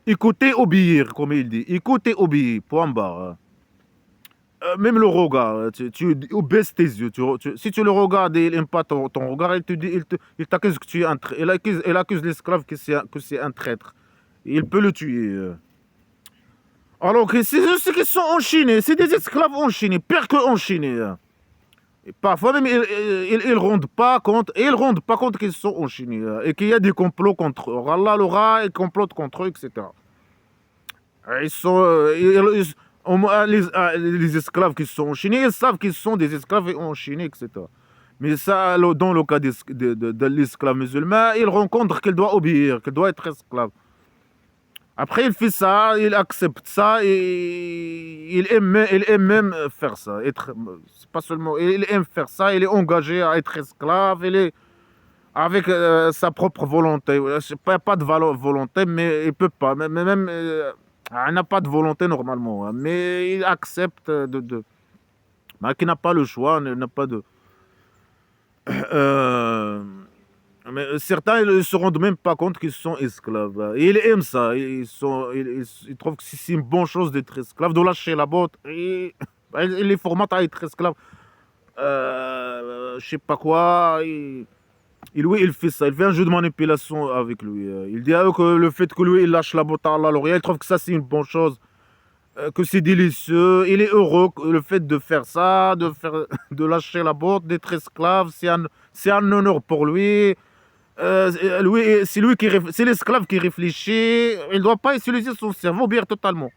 Écouter, obéir, comme il dit. Écouter, obéir, point barre. Même le regard, tu baisses tes yeux. Si tu le regardes et il n'aime pas ton regard, il te dit, il t'accuse que tu es un traître. Il accuse l'esclave que c'est un traître. Il peut le tuer. Alors que c'est ceux qui sont enchaînés, c'est des esclaves enchaînés, pire que enchaînés. Et parfois même, ils rendent pas compte, et ils rendent pas compte qu'ils sont enchaînés, et qu'il y a des complots contre eux. Allah l'aura, il complote contre eux, etc. Ils sont, au moins, les esclaves qui sont enchaînés, ils savent qu'ils sont des esclaves et enchaînés, etc. Mais ça, dans le cas de l'esclave musulman, il rencontre qu'il doit obéir, qu'il doit être esclave. Après, il fait ça, il accepte ça et il aime même faire ça. C'est pas seulement, il aime faire ça, il est engagé à être esclave, il est avec sa propre volonté. C'est pas de volonté, mais il peut pas. Même, il n'a pas de volonté normalement, hein, mais il accepte bah, qu'il n'a pas le choix, n'a pas de. Euh, Mais certains, ils ne se rendent même pas compte qu'ils sont esclaves. Et ils aiment ça. Ils trouvent que c'est une bonne chose d'être esclave, de lâcher la botte. Et, ils les formatent à être esclaves. Je sais pas quoi. Lui, il fait ça. Il fait un jeu de manipulation avec lui. Il dit à eux que le fait que lui, il lâche la botte à Allah, il trouve que ça, c'est une bonne chose. Que c'est délicieux. Il est heureux le fait de faire ça, de lâcher la botte, d'être esclave. C'est un honneur pour lui. C'est l'esclave qui réfléchit. Il ne doit pas utiliser son cerveau bien totalement.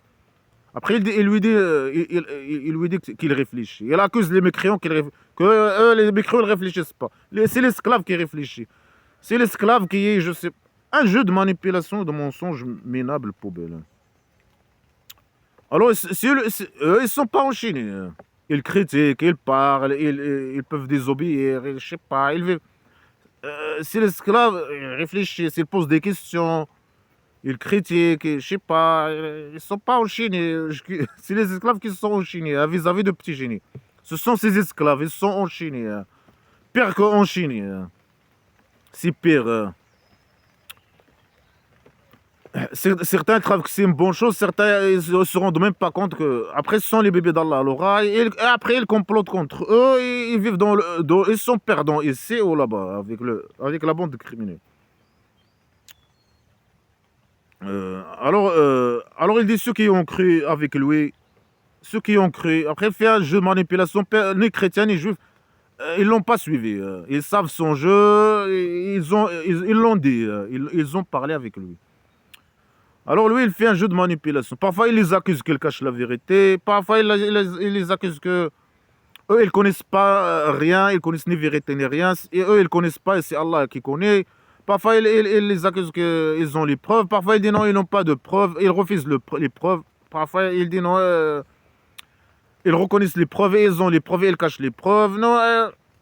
Après, il lui dit qu'il réfléchit. Il accuse les mécréants que eux, les mécréants ne réfléchissent pas. C'est l'esclave qui réfléchit. C'est l'esclave qui est, je sais, un jeu de manipulation, de mensonge minable, poubelle. Alors, eux, ils ne sont pas enchaînés. Ils critiquent, ils parlent, ils peuvent désobéir, je sais pas. Si l'esclave réfléchit, s'il pose des questions, il critique, je sais pas, ils sont pas enchaînés. C'est les esclaves qui sont enchaînés vis-à-vis de petits génies. Ce sont ces esclaves, ils sont enchaînés. Pire qu'enchaînés. C'est pire. Certains trouvent que c'est une bonne chose, certains ils se rendent même pas compte que. Après, ce sont les bébés d'Allah. Alors, et après, ils complotent contre eux, et ils vivent ils sont perdants ici ou là-bas, avec la bande de criminels. Alors il dit ceux qui ont cru avec lui, ceux qui ont cru, après il fait un jeu de manipulation, ni chrétiens ni juifs, ils l'ont pas suivi. Ils savent son jeu, ils l'ont dit, ils ont parlé avec lui. Alors lui, il fait un jeu de manipulation. Parfois, il les accuse qu'il cache la vérité. Parfois, il les accuse que eux, ils connaissent pas rien, ils connaissent ni vérité ni rien. Et eux, ils connaissent pas, et c'est Allah qui connaît. Parfois, il les accuse qu'ils ont les preuves. Parfois, il dit non, ils n'ont pas de preuves. Ils refusent les preuves. Parfois, il dit non, ils reconnaissent les preuves et ils ont les preuves et ils cachent les preuves. Non,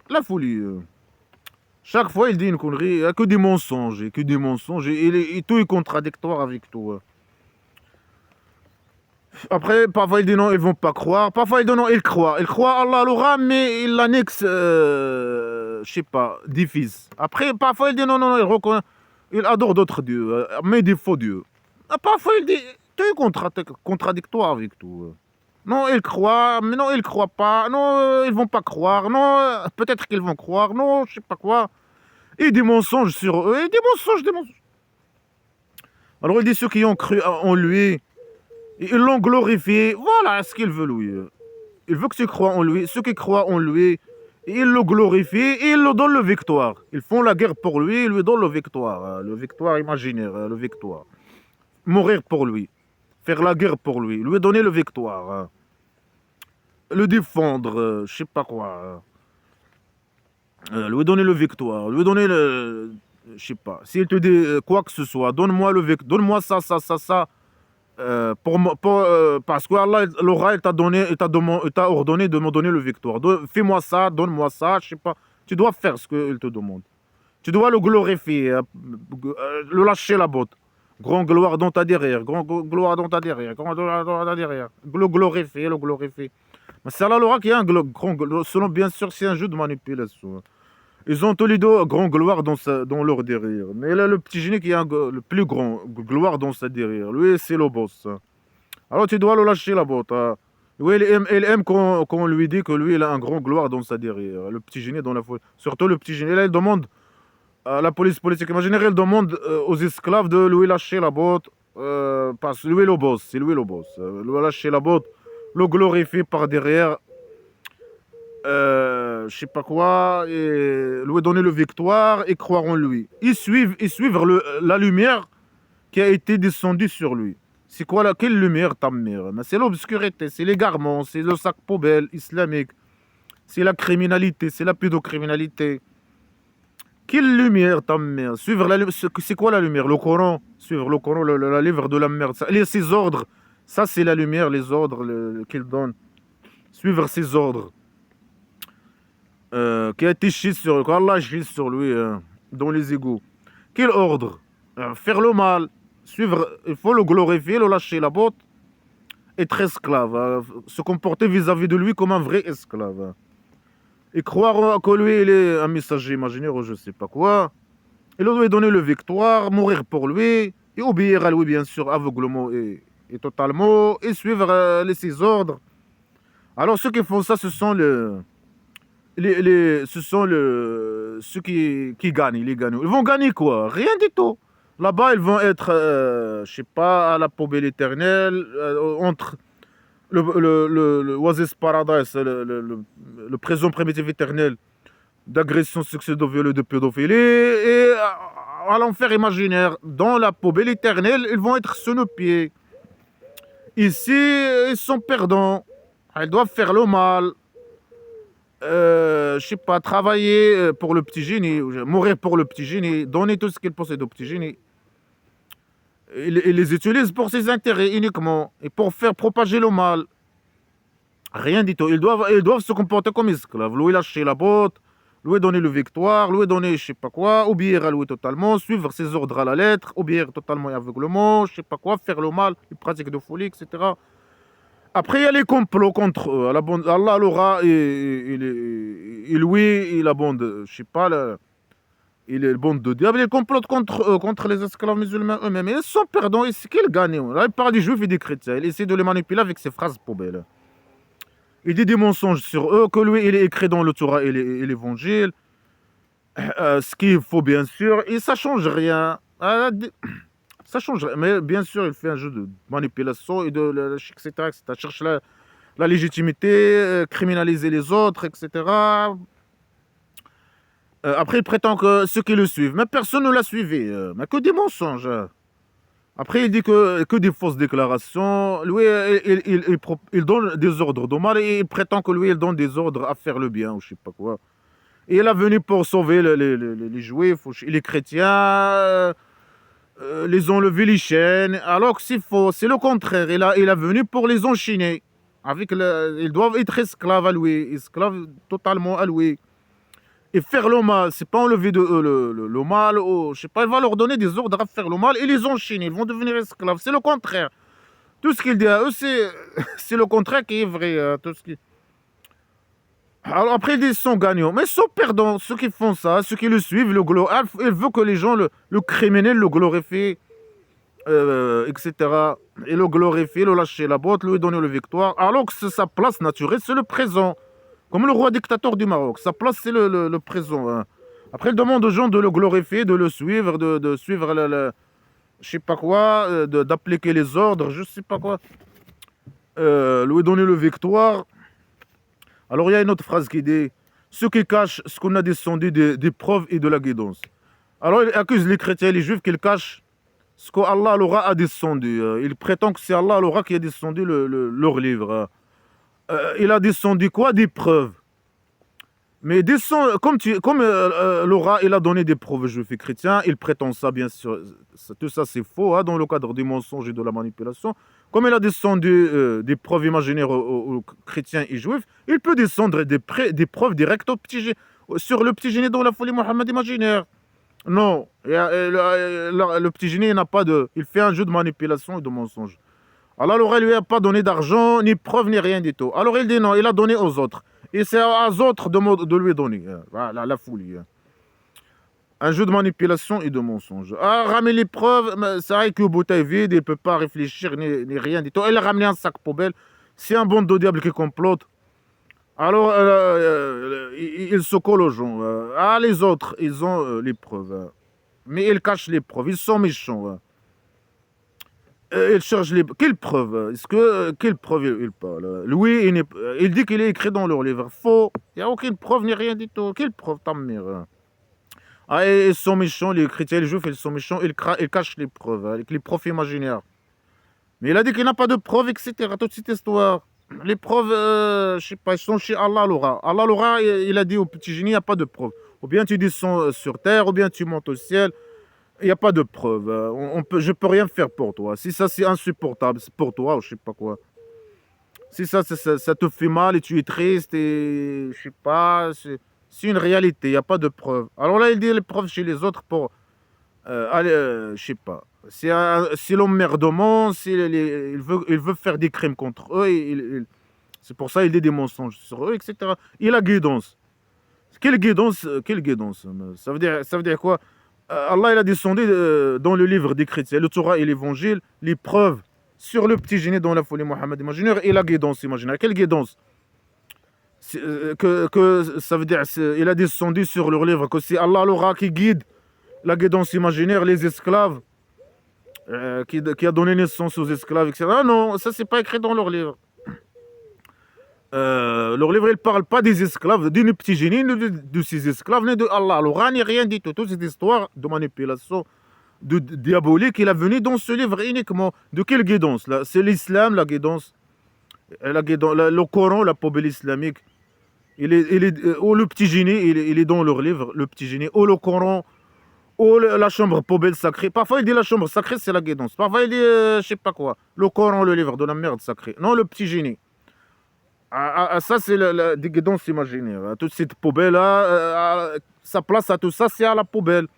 la folie. Chaque fois, il dit une connerie. Il n'y a que des mensonges. Que des mensonges. Et tout est contradictoire avec tout. Après, parfois, il dit non, ils vont pas croire. Parfois, il dit non, ils croient. Ils croient Allah l'aura, mais il l'annexe, je sais pas, des fils. Après, parfois, il dit non, non, non, il adore d'autres dieux, mais des faux dieux. Parfois, il dit, tu es contradictoire avec tout. Non, ils croient, mais non, ils croient pas. Non, ils vont pas croire. Non, peut-être qu'ils vont croire. Non, je sais pas quoi. Et des mensonges sur eux. Et des mensonges, des mensonges. Alors, il dit ceux qui ont cru en lui. Ils l'ont glorifié. Voilà ce qu'il veut, lui. Il veut que tu crois en lui. Ceux qui croient en lui, ils le glorifient et ils lui donnent le victoire. Ils font la guerre pour lui, ils lui donnent le victoire. Le victoire imaginaire, le victoire. Mourir pour lui. Faire la guerre pour lui. Lui donner le victoire. Le défendre, je sais pas quoi. Lui donner le victoire. Lui donner le. Je sais pas. S'il te dit quoi que ce soit, donne-moi le victoire. Donne-moi ça, ça, ça, ça. Parce que Allah, l'aura, il t'a ordonné de me donner le victoire. Fais-moi ça, donne-moi ça, je sais pas. Tu dois faire ce qu'il te demande. Tu dois le glorifier, le lâcher la botte. Grand gloire dans ta derrière, grand gloire dans ta derrière, grand gloire dans ta derrière. Le glorifier, le glorifier. Mais c'est Allah l'aura qui est un grand, selon bien sûr, c'est un jeu de manipulation. Ils ont tous les deux grand gloire dans leur derrière. Mais là, le petit génie qui a le plus grand gloire dans sa derrière. Lui, c'est le boss. Alors tu dois le lâcher la botte. Oui, il aime qu'on lui dit que lui, il a un grand gloire dans sa derrière. Le petit génie dans la foule. Surtout le petit génie. Là, il demande à la police politique imaginaire, il demande aux esclaves de lui lâcher la botte. Parce que lui, le boss. C'est lui le boss. Lui lâcher la botte, le glorifier par derrière. Je sais pas quoi, et lui donner le victoire et croire en lui. Ils suivent la lumière qui a été descendue sur lui. C'est quoi quelle lumière, ta mère? Mais c'est l'obscurité, c'est l'égarement, c'est le sac poubelle islamique, c'est la criminalité, c'est la pédocriminalité. Quelle lumière, ta mère? Suivre c'est quoi la lumière? Le Coran. Suivre le Coran, la livre de la merde. Ses ordres, ça c'est la lumière, les ordres qu'il donne. Suivre ses ordres. Qui a été chié sur, qu'Allah chie sur lui dans les égouts. Quel ordre? Faire le mal, suivre, il faut le glorifier, le lâcher la botte, être esclave, se comporter vis-à-vis de lui comme un vrai esclave. Et croire que lui, il est un messager imaginaire ou je sais pas quoi. Il doit lui donner le victoire, mourir pour lui, et obéir à lui, bien sûr, aveuglement et totalement, et suivre ses ordres. Alors ceux qui font ça, ce sont ceux qui gagnent, les gagnants. Ils vont gagner quoi? Rien du tout. Là-bas, ils vont être, je sais pas, à la poubelle éternelle, entre le Oasis Paradise, le prison primitif éternel d'agression sexuelle, de viol et de pédophilie, et à l'enfer imaginaire, dans la poubelle éternelle, ils vont être sous nos pieds. Ici, ils sont perdants. Ils doivent faire le mal. Je sais pas, travailler pour le petit génie, mourir pour le petit génie, donner tout ce qu'il possède au petit génie. Il les utilise pour ses intérêts uniquement et pour faire propager le mal. Rien du tout. Ils doivent se comporter comme esclaves. Lui lâcher la botte, lui donner le victoire, lui donner je sais pas quoi, obéir à lui totalement, suivre ses ordres à la lettre, obéir totalement et aveuglement, je sais pas quoi, faire le mal, les pratiques de folie, etc. Après, il y a les complots contre eux. Allah l'aura et lui, il a bande, je sais pas, il est le bande de diable. Il complote contre les esclaves musulmans eux-mêmes. Ils sont perdants. C'est qu'ils gagnent. Là, il parle des juifs et des chrétiens. Il essaie de les manipuler avec ses phrases poubelles. Il dit des mensonges sur eux, que lui, il est écrit dans le Torah et l'évangile. Ce qu'il faut, bien sûr. Et ça change rien. Ça change rien. Mais bien sûr, il fait un jeu de manipulation et etc. etc. Cherche la légitimité, criminaliser les autres, etc. Après, il prétend que ceux qui le suivent, mais personne ne l'a suivi, mais que des mensonges. Après, il dit que des fausses déclarations. Lui, il donne des ordres de mal et il prétend que lui, il donne des ordres à faire le bien ou je sais pas quoi. Et il est venu pour sauver les juifs, les chrétiens, les enlever les chaînes, alors que c'est faux, c'est le contraire. Il est venu pour les enchaîner. Ils doivent être esclaves à lui, esclaves totalement à lui. Et faire le mal, c'est pas enlever de eux le mal, je sais pas, il va leur donner des ordres à faire le mal et les enchaîner, ils vont devenir esclaves. C'est le contraire. Tout ce qu'il dit à eux, c'est le contraire qui est vrai. Tout ce qui... Alors après, ils sont gagnants, mais ils sont perdants. Ceux qui font ça, ceux qui le suivent, il veut que les gens, le criminel, le glorifient, etc. Et le glorifier, le lâcher la botte, lui donner la victoire, alors que c'est sa place naturelle, c'est le présent. Comme le roi dictateur du Maroc. Sa place, c'est le présent. Hein. Après, il demande aux gens de le glorifier, de le suivre, de suivre je sais pas quoi, d'appliquer les ordres, je sais pas quoi. Lui donner le victoire. Alors, il y a une autre phrase qui dit « Ceux qui cachent ce qu'on a descendu des preuves et de la guidance ». Alors, il accuse les chrétiens et les juifs qu'ils cachent ce qu'Allah leur a descendu. Il prétend que c'est Allah leur qui a descendu leur livre. Il a descendu quoi? Des preuves. Mais comme Laura, il a donné des preuves aux juifs et chrétiens, il prétend ça, bien sûr. Tout ça, c'est faux, hein, dans le cadre des mensonges et de la manipulation. Comme il a descendu des preuves imaginaires aux chrétiens et juifs, il peut descendre des preuves directes sur le petit génie dans la folie Mohammed imaginaire. Non, le petit génie, il n'a pas de... Il fait un jeu de manipulation et de mensonge. Alors, il ne lui a pas donné d'argent, ni preuve, ni rien du tout. Alors, il dit non, il a donné aux autres. Et c'est aux autres de lui donner. Voilà, la folie. Un jeu de manipulation et de mensonge. Ah, ramener les preuves, c'est vrai que bouteille vide, il ne peut pas réfléchir ni rien du tout. Il a ramené un sac poubelle. C'est un bande de diable qui complote. Alors, il se colle aux gens. Les autres, ils ont les preuves. Mais ils cachent les preuves. Ils sont méchants. Ils cherchent les... Quelles preuves? Quelle preuve il parle? Lui, il dit qu'il est écrit dans leur livre. Faux. Il n'y a aucune preuve ni rien du tout. Quelle preuve, ta mère? Ah, et ils sont méchants, les chrétiens, les juifs, ils sont méchants. Ils cachent les preuves avec les preuves imaginaires. Mais il a dit qu'il n'a pas de preuves, etc. Toute cette histoire. Les preuves, je sais pas, ils sont chez Allah Laura. Allah Laura, il a dit au petit génie, il n'y a pas de preuves. Ou bien tu descends sur terre, ou bien tu montes au ciel. Il n'y a pas de preuves. Je peux rien faire pour toi. Si ça, c'est insupportable, c'est pour toi, ou je sais pas quoi. Si ça te fait mal et tu es triste, et je sais pas, c'est une réalité, il n'y a pas de preuves. Alors là, il dit les preuves chez les autres pour aller, je sais pas. C'est l'emmerdement, il veut faire des crimes contre eux, c'est pour ça qu'il dit des mensonges sur eux, etc. Il a guidance. Quelle guidance, quelle guidance? Ça veut dire quoi? Allah, il a descendu dans le livre des chrétiens, le Torah et l'évangile, les preuves sur le petit génie dans la folie Mohammed imaginaire et la guidance imaginaire. Quelle guidance? Ça veut dire il a descendu sur leur livre que c'est Allah l'aura qui guide la guidance imaginaire, les esclaves, qui a donné naissance aux esclaves, etc. Ah non, ça c'est pas écrit dans leur livre. Leur livre, il ne parle pas des esclaves, du petit génie, ni de ses esclaves, ni de Allah l'aura, ni rien du tout. Toute cette histoire de manipulation diabolique, il a venu dans ce livre uniquement. De quelle guidance là? C'est l'islam, la guidance. Le Coran, la poubelle islamique. Ou le petit génie, il est dans leur livre, le petit génie, ou le Coran, ou la chambre poubelle sacrée. Parfois, il dit la chambre sacrée, c'est la guidance. Parfois, il dit, je sais pas quoi, le Coran, le livre de la merde sacrée. Non, le petit génie. Ça, c'est des guidances imaginaires. Toute cette poubelle-là, sa place à tout ça, c'est à la poubelle.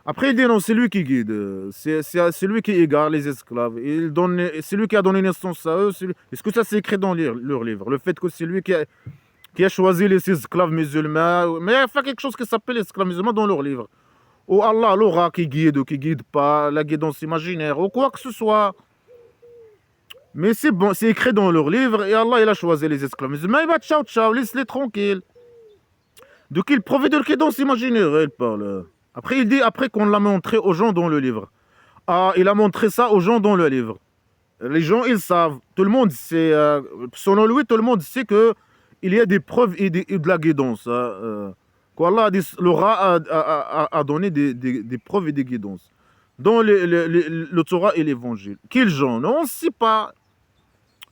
Après, il dit non, c'est lui qui guide. C'est lui qui égare les esclaves. C'est lui qui a donné naissance à eux. Est-ce que ça, c'est écrit dans leur livre? Le fait que c'est lui qui a choisi les esclaves musulmans. Mais il y a fait quelque chose qui s'appelle esclaves musulmans dans leur livre. Ou Allah l'aura qui guide ou qui guide pas, la guidance imaginaire, ou quoi que ce soit. Mais c'est bon, c'est écrit dans leur livre et Allah, il a choisi les esclaves musulmans. Il va ciao ciao, laisse-les tranquilles. De qui il provient de la guidance imaginaire, il parle. Après, il dit, après qu'on l'a montré aux gens dans le livre. Ah, il a montré ça aux gens dans le livre. Les gens, ils savent. Tout le monde sait. Selon lui, tout le monde sait que il y a des preuves et de la guidance. Qu'Allah a donné des preuves et des guidances. Dans le Torah et l'Évangile. Quels gens? Non, on ne sait pas.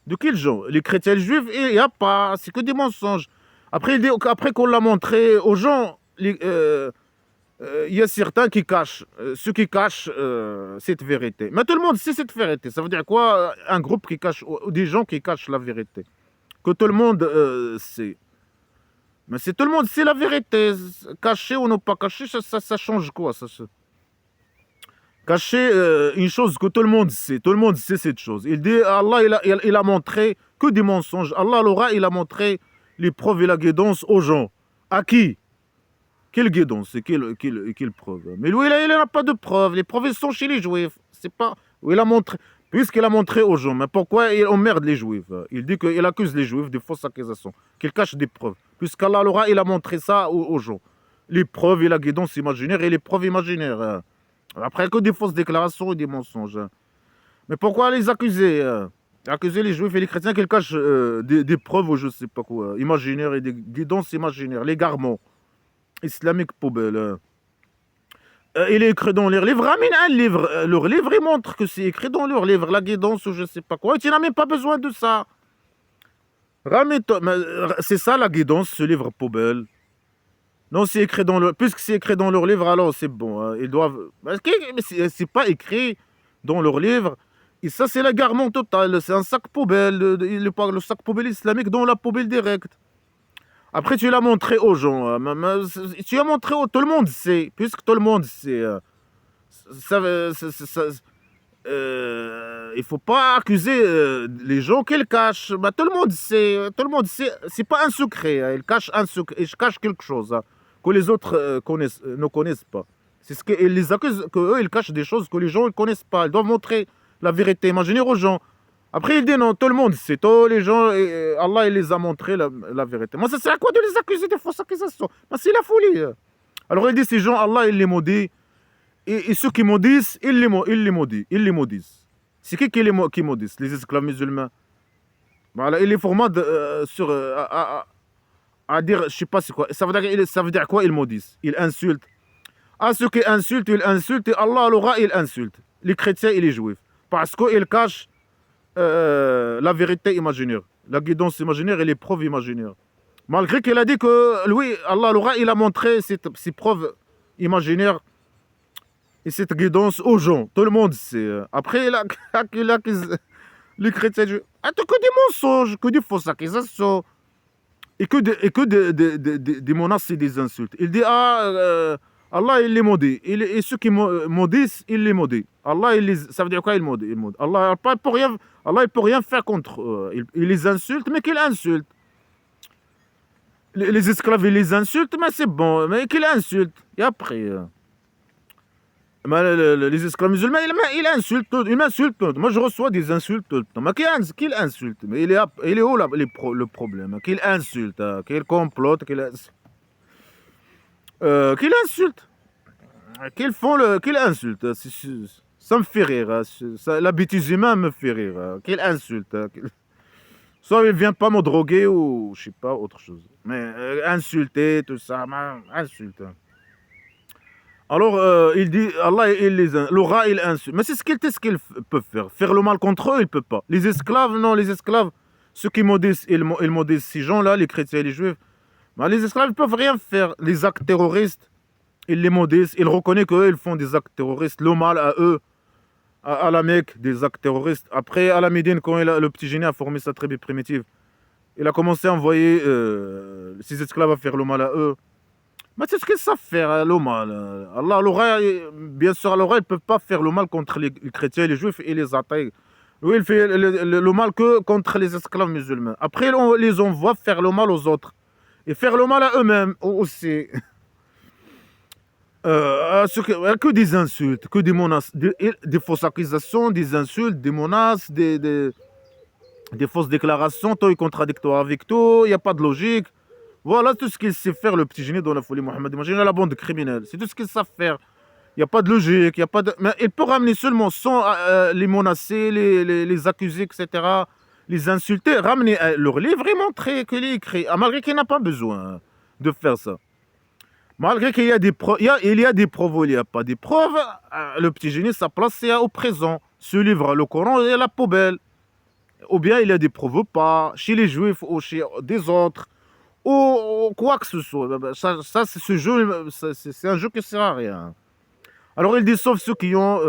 De quels gens? Les chrétiens juifs, il n'y a pas. C'est que des mensonges. Après, il dit, après qu'on l'a montré aux gens, il y a certains qui cachent. Ceux qui cachent cette vérité. Mais tout le monde sait cette vérité. Ça veut dire quoi? Un groupe qui cache, ou des gens qui cachent la vérité. Que tout le monde sait. Mais si tout le monde sait la vérité, caché ou non pas caché, ça change quoi? Cacher une chose que tout le monde sait cette chose. Il dit, Allah, il a montré que des mensonges. Allah, l'aura, il a montré les preuves et la guidance aux gens. À qui? Quelle guidance et quelle preuve? Mais lui, il n'a pas de preuves. Les preuves, elles sont chez les juifs. C'est pas... Il a montré... Puisqu'il a montré aux gens, mais pourquoi il emmerde les juifs? Il dit qu'il accuse les juifs de fausses accusations, qu'il cache des preuves. Puisqu'Allah l'aura, il a montré ça aux gens. Les preuves et la guidance imaginaire et les preuves imaginaires. Après que des fausses déclarations et des mensonges. Mais pourquoi les accuser? Accuser les juifs et les chrétiens qu'ils cachent des preuves ou je sais pas quoi, imaginaires et des guidances imaginaires, l'égarement islamique poubelle. Il est écrit dans leur livre. Ramène un livre. Leur livre, il montre que c'est écrit dans leur livre, la guidance ou je sais pas quoi. Et tu n'as même pas besoin de ça. C'est ça la guidance, ce livre poubelle. Non, c'est écrit dans leur... Puisque c'est écrit dans leur livre, alors c'est bon. Hein. Ils doivent... Mais c'est pas écrit dans leur livre. Et ça, c'est l'égarement total. C'est un sac poubelle. Le sac poubelle islamique dans la poubelle directe. Après, tu l'as montré aux gens. Tu as montré tout le monde sait. Puisque tout le monde sait. Il faut pas accuser les gens qu'ils cachent. Bah, tout le monde sait. Tout le monde sait. C'est pas un secret. Ils cachent un secret. Ils cachent quelque chose. Que les autres ne connaissent pas. C'est ce qu'ils les accusent, qu'eux, ils cachent des choses que les gens ne connaissent pas. Ils doivent montrer la vérité imaginaire aux gens. Après, il dit non, tout le monde sait, tous les gens, Allah, il les a montré la vérité. Moi, ça sert à quoi de les accuser de fausses accusations? Moi, c'est la folie. Alors, il dit, ces gens, Allah, il les maudit. Et ceux qui maudissent, ils les maudissent. C'est qui maudissent? Les esclaves musulmans. Voilà, il les format à dire, je sais pas c'est quoi. Ça veut dire quoi, ils maudissent? Ils insultent. À ceux qui insultent, ils insultent. Et Allah, alors, il insulte. Les chrétiens et les juifs. Parce qu'ils cachent la vérité imaginaire, la guidance imaginaire et les preuves imaginaires. Malgré qu'il a dit que lui, Allah alors, il a montré ces preuves imaginaires et cette guidance aux gens. Tout le monde sait. Après, les chrétiens disent que des mensonges, que des fausses accusations et que des menaces et des insultes. Il dit Allah, il les maudit. Et ceux qui maudissent, il les maudit. Allah, ça veut dire quoi, il maudit? Allah, il peut rien faire contre eux. Il les insulte, mais qu'il insulte. Les esclaves, ils les insultent, mais c'est bon, mais qu'il insulte. Et après, les esclaves musulmans, ils insultent, ils m'insultent. Moi, je reçois des insultes tout le temps. Mais qu'il insulte? Mais il est où le problème? Qu'il insulte, qu'il complote, qu'il insulte, qu'il insulte, ça me fait rire, la bêtise humaine me fait rire, qu'il insulte, soit il vient pas me droguer ou je sais pas, autre chose, mais insulter, tout ça, insulte. Alors il dit, Allah, l'aura, il insulte, mais c'est ce qu'il peut faire le mal contre eux, il peut pas. Les esclaves, non, les esclaves, ceux qui maudissent, ils maudissent ces gens-là, les chrétiens et les juifs. Les esclaves ne peuvent rien faire. Les actes terroristes, ils les maudissent. Ils reconnaissent qu'eux, ils font des actes terroristes. Le mal à eux, à la Mecque, des actes terroristes. Après, à la Médine, quand le petit génie a formé sa tribu primitive, il a commencé à envoyer ses esclaves à faire le mal à eux. Mais c'est ce qu'ils savent faire, le mal. Allah, bien sûr, alors, ils ne peuvent pas faire le mal contre les chrétiens et les juifs et les athées. Lui, il fait le mal que contre les esclaves musulmans. Après, on les envoie faire le mal aux autres. Et faire le mal à eux-mêmes aussi. Que des insultes, que des menaces, des fausses accusations, des insultes, des menaces, des fausses déclarations, tout est contradictoire avec tout, il n'y a pas de logique. Voilà tout ce qu'il sait faire, le petit génie dans la folie Mohammed. Imaginez la bande criminelle, c'est tout ce qu'ils savent faire. Il n'y a pas de logique, il y a pas de... Mais il peut ramener seulement sans les menacer, les accuser, etc., les insulter, ramener leur livre et montrer qu'il est écrit, malgré qu'il n'a pas besoin de faire ça. Malgré qu'il y a des preuves, il y a des preuves ou il n'y a pas des preuves, le petit génie, sa place, c'est au présent. Ce livre, le Coran, est à la poubelle. Ou bien il y a des preuves ou pas, chez les juifs ou chez des autres, ou quoi que ce soit. Ça c'est ce jeu, c'est un jeu qui ne sert à rien. Alors il dit, sauf ceux qui ont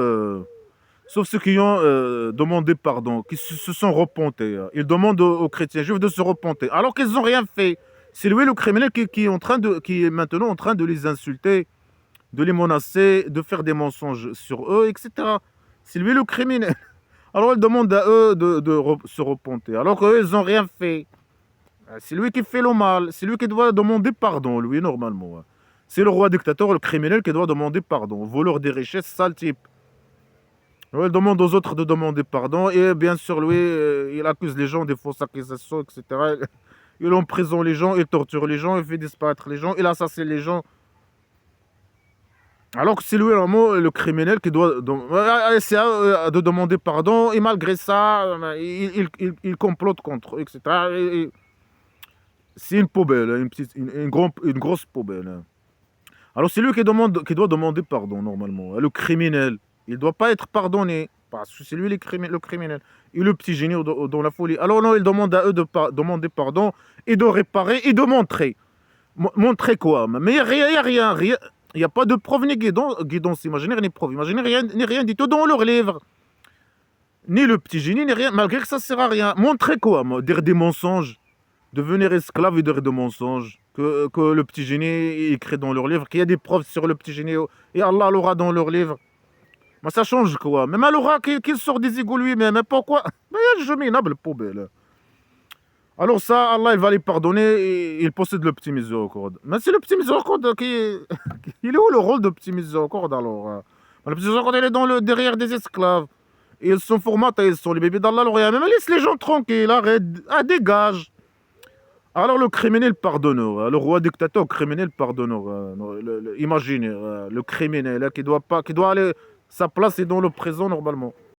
demandé pardon, qui se sont repentés. Ils demandent aux chrétiens juifs de se repentir, alors qu'ils n'ont rien fait. C'est lui le criminel qui est maintenant en train de les insulter, de les menacer, de faire des mensonges sur eux, etc. C'est lui le criminel. Alors il demande à eux de se repentir, alors qu'eux, ils n'ont rien fait. C'est lui qui fait le mal, c'est lui qui doit demander pardon, lui, normalement. C'est le roi dictateur, le criminel qui doit demander pardon. Voleur des richesses, sale type. Alors, il demande aux autres de demander pardon, et bien sûr, lui, il accuse les gens des fausses accusations, etc. Il emprisonne les gens, il torture les gens, il fait disparaître les gens, il assassine les gens. Alors que c'est lui vraiment le criminel qui doit c'est de demander pardon, et malgré ça, il complote contre eux, etc. C'est une poubelle, une grosse poubelle. Alors c'est lui qui doit demander pardon normalement. Le criminel, il ne doit pas être pardonné, parce que c'est lui le criminel. Et le petit génie dans la folie. Alors non, il demande à eux de demander pardon et de réparer et de montrer. Montrer quoi? Mais il n'y a rien. Il n'y a pas de preuve ni guidance imaginaire, ni preuve imaginaire, ni rien du tout dans leur livre. Ni le petit génie, ni rien, malgré que ça ne sert à rien. Montrer quoi? Dire des mensonges, devenir esclave et dire des mensonges. Que le petit génie écrit dans leur livre, qu'il y a des preuves sur le petit génie et Allah l'aura dans leur livre. Mais ça change quoi? Même Allah qu'il sort des égouts lui-même. Mais pourquoi? Mais il y a le jeu minable, poubelle. Alors ça, Allah, il va lui pardonner, et il possède le petit miséricorde. Mais c'est le petit miséricorde qui... Il est où le rôle de petit miséricorde alors? Le petit miséricorde, il est derrière des esclaves. Et ils sont formatés, ils sont les bébés d'Allah, mais laisse les gens tranquilles, arrête, dégage. Alors le criminel pardonnera, le roi dictateur criminel pardonnera. Imaginez, le criminel qui doit pas, qui doit aller, sa place est dans le présent normalement.